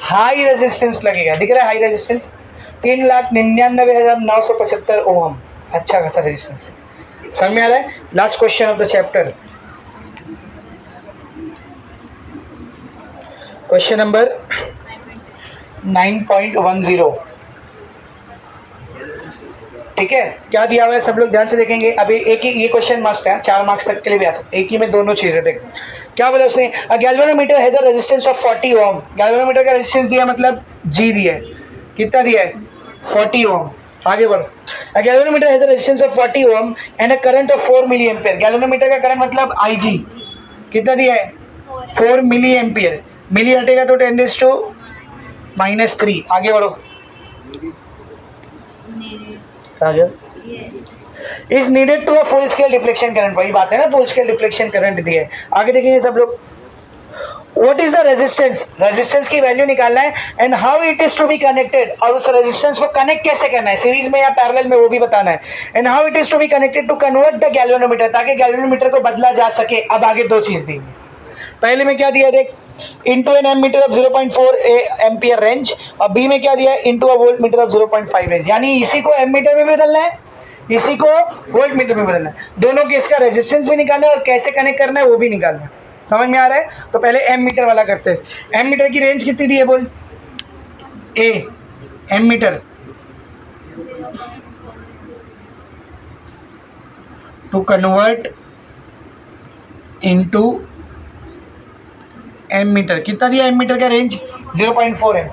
हाई रेजिस्टेंस लगेगा। दिख रहा है हाई रेजिस्टेंस? 3,99,975 ओम, अच्छा खासा रेजिस्टेंस। समझ में आ रहा है? Last question of the chapter, question number 9.10। ठीक है, क्या दिया हुआ है सब लोग ध्यान से देखेंगे। अभी एक ही ये क्वेश्चन मस्त है, 4 मार्क्स तक के लिए भी आ सकते, एक ही में दोनों चीजें। देख क्या बोला उसने, a galvanometer has a resistance of 40 ohm. Galvanometer का रेजिस्टेंस दिया मतलब जी दिया है, कितना दिया है? 40 ओम। आगे बढ़ो। A galvanometer has a resistance of 40 ohm and a current of 4 milli ampere. Galvanometer का करंट मतलब IG कितना दिया है? 4 मिली एम्पियर। मिली हटेगा तो 10⁻³ आगे बढ़ो। Is needed to a full scale deflection current, वही बात है ना, फुल स्केल डिफ्लेक्शन करंट दिए है। आगे देखेंगे सब लोग। What is the resistance, resistance की वैल्यू निकालना है, and how it is to be connected, और उस रेजिस्टेंस को कनेक्ट कैसे करना है, सीरीज में या पैरेलल में, वो भी बताना है। And how it is to be connected to convert the galvanometer, ताकि गैल्वेनोमीटर को बदला जा सके। अब आगे दो चीज दी, पहले में क्या दिया देख, into an ammeter of 0.4 ampere range, और बी में क्या दिया है, into a volt meter of 0.5 range. यानी इसी को एमीटर में बदलना है, इसी को वोल्ट मीटर में बदलना है। दोनों के इसका रेजिस्टेंस भी निकालना है और कैसे कनेक्ट करना है वो भी निकालना है। समझ में आ रहा है? तो पहले एम मीटर वाला करते हैं। एम मीटर की रेंज कितनी दी है बोल? A ammeter to convert into ammeter, कितना दिया एम मीटर का रेंज? 0.4 है।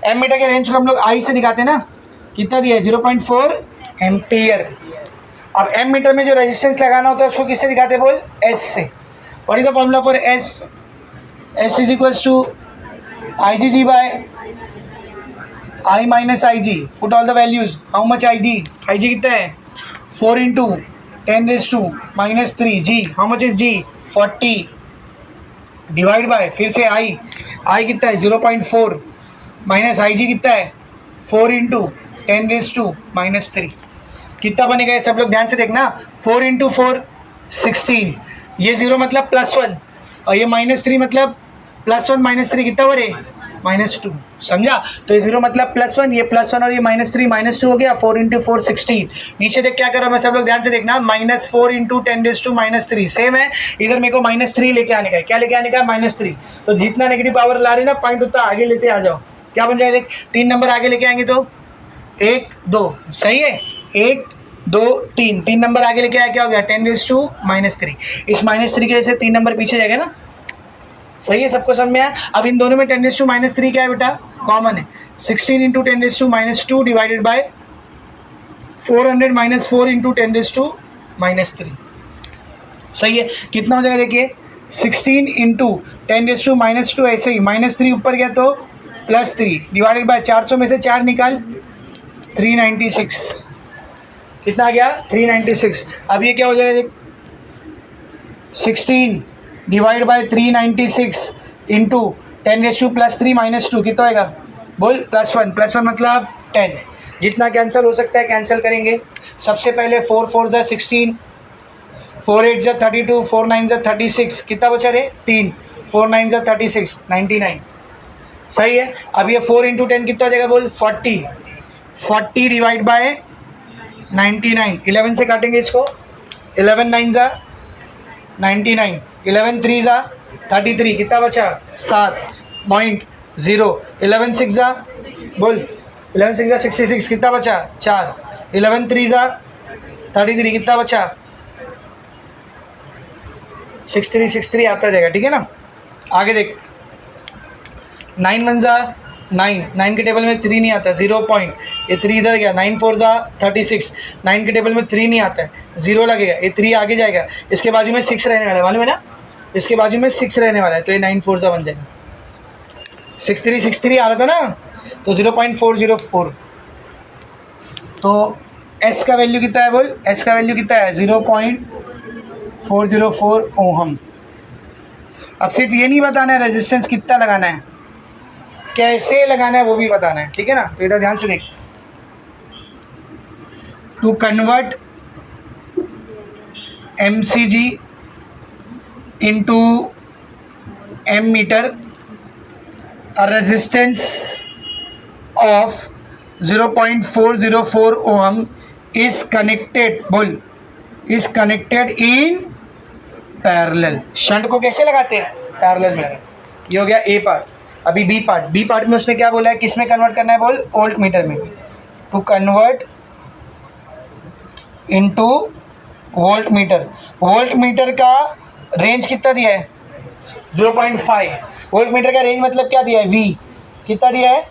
एम मीटर के रेंज को हम लोग आई से दिखाते हैं ना, कितना दिया है? 0.4 एम्पियर। अब एम मीटर में जो रेजिस्टेंस लगाना होता है उसको किससे दिखाते हैं बोल? एस से। What is the formula for S? S is equals to IgG by I minus IG। Put all the values. How much IG? IG कितना है? 4 × 10⁻³ G। How much is G? 40 divide by, फिर से I कितना है? 0.4 minus IG कितना है? 4 × 10⁻³ कितना बनेगा ये सब लोग ध्यान से देखना। 4 × 4 16, ये 0 मतलब +1 और ये -3 मतलब +1 -3 कितना बने? -2। समझा? तो ये 0 मतलब +1, ये +1 और ये -3 -2 हो गया। 4 × 4 16। नीचे देख क्या करो मैं, सब लोग ध्यान से देखना, -4 × 10⁻³ सेम है। इधर मेरे को -3 लेके आने का है। क्या लेके आने का है? -3। तो जितना नेगेटिव पावर ला रही ना पॉइंट, उतना आगे लेते आ जाओ। क्या बन जाएगा देख, 3 नंबर आगे लेके आएंगे तो 1 2, सही है, 1 2 3, 3 नंबर आगे लेके आया, क्या हो गया? 10⁻³ इस -3 की वजह से 3 नंबर पीछे जाएगा ना। सही है, सबको समझ में आया? अब इन दोनों में 10⁻³ क्या है बेटा? कॉमन है। 16 × 10⁻² डिवाइडेड बाय 400 - 4 × 10⁻³ सही है। कितना हो जाएगा देखिए, 16 × 10⁻², ऐसे ही -3 ऊपर गया तो +3 डिवाइडेड बाय 400 में से 4 निकाल, 396। कितना आ गया? 396। अब ये क्या हो जाएगा? 16 डिवाइड बाय 396 इंटू 10⁻³ -2 कितना होएगा बोल, +1 मतलब 10। जितना कैंसिल हो सकता है कैंसिल करेंगे। सबसे पहले 4 4 ज़ा 16, 4 8 ज़ा 32, 4 9 ज़ा 36, कितना बचा रे 3, 4 9 ज़ा 36, 99। सही है। अब ये 4 × 10 कितना हो जाएगा बोल, 40। 40 डिवाइड बाय 99, 11 से काटेंगे इसको, 11 9 ज़ा 99, 11 3 ज़ा 33, कितना बचा 7.0, 11 6 ज़ा बोल, 11 6 ज़ा 66, कितना बचा 4, 11 3 ज़ा 33, कितना बचा 63 आता जाएगा, ठीक है ना। आगे देख, 9 1 ज़ा 9 के टेबल में 3 नहीं आता, 0 पॉइंट, ये 3 इधर गया। 9 4 ज़ा 36, 9 के टेबल में 3 नहीं आता है, 0 लगेगा, ये 3 आगे जाएगा। इसके बाजू में 6 रहने वाला है, मालूम है ना, इसके बाजू में 6 रहने वाला है, तो ये 9 4 ज़ा बन जाएगा। 63 आ रहा था ना, तो 0.404। तो एस का वैल्यू कितना है बोल, एस का वैल्यू कितना है 0.404 ओहम। अब सिर्फ ये नहीं बताना है रेजिस्टेंस कितना लगाना है, कैसे लगाना है वो भी बताना है, ठीक है ना। तो इधर ध्यान से देख, to convert MCG into M meter, a resistance of 0.404 ohm is connected बोल, is connected in parallel. Shunt को कैसे लगाते हैं, पैरेलल में लगाते हैं। ये हो गया ए पार्ट। अभी बी पार्ट में उसने क्या बोला है, किस में कन्वर्ट करना है बोल, वोल्ट मीटर में। To convert into volt meter का रेंज कितना दिया है 0.5। वोल्ट मीटर का रेंज मतलब क्या दिया है, V कितना दिया है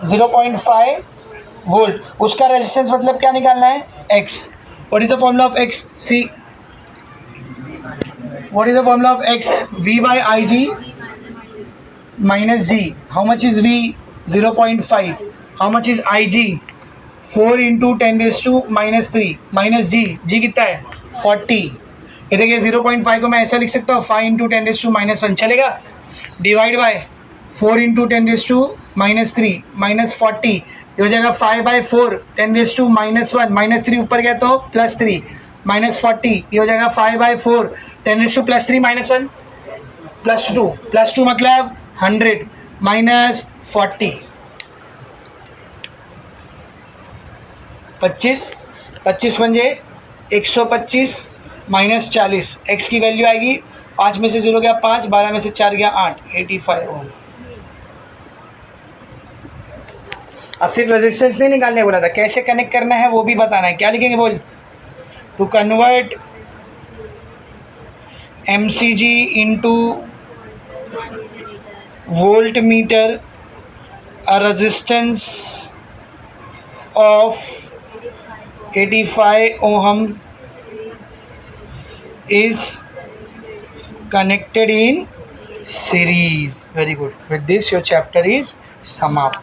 0.5 वोल्ट। उसका रेजिस्टेंस मतलब क्या निकालना है, X। What is the formula of X, see what is the formula of X, V by Ig minus G। how much is V, 0.5। how much is Ig, 4 × 10⁻³ -3 minus G, G कितना है 40। ये देखिए 0.5 को मैं ऐसा लिख सकता हूँ 5 × 10⁻⁻1 चलेगा, डिवाइड बाय 4 × 10⁻³ -40, ये हो जाएगा 5/4 10⁻⁻1 -3 ऊपर गया तो +3 -40, ये हो जाएगा 5/4 10⁻⁻3 -1 +2 मतलब 100 -40 25 म्हणजे 125 -40। एक्स की वैल्यू आएगी 5 में से 0 गया 5, 12 में से 4 गया 8, 85 ओम। अब सिर्फ रेजिस्टेंस नहीं निकालने बोला था, कैसे कनेक्ट करना है वो भी बताना है। क्या लिखेंगे बोल, to convert MCG into voltmeter, a resistance of 85 ohm is connected in series। Very good. With this your chapter is समाप्त।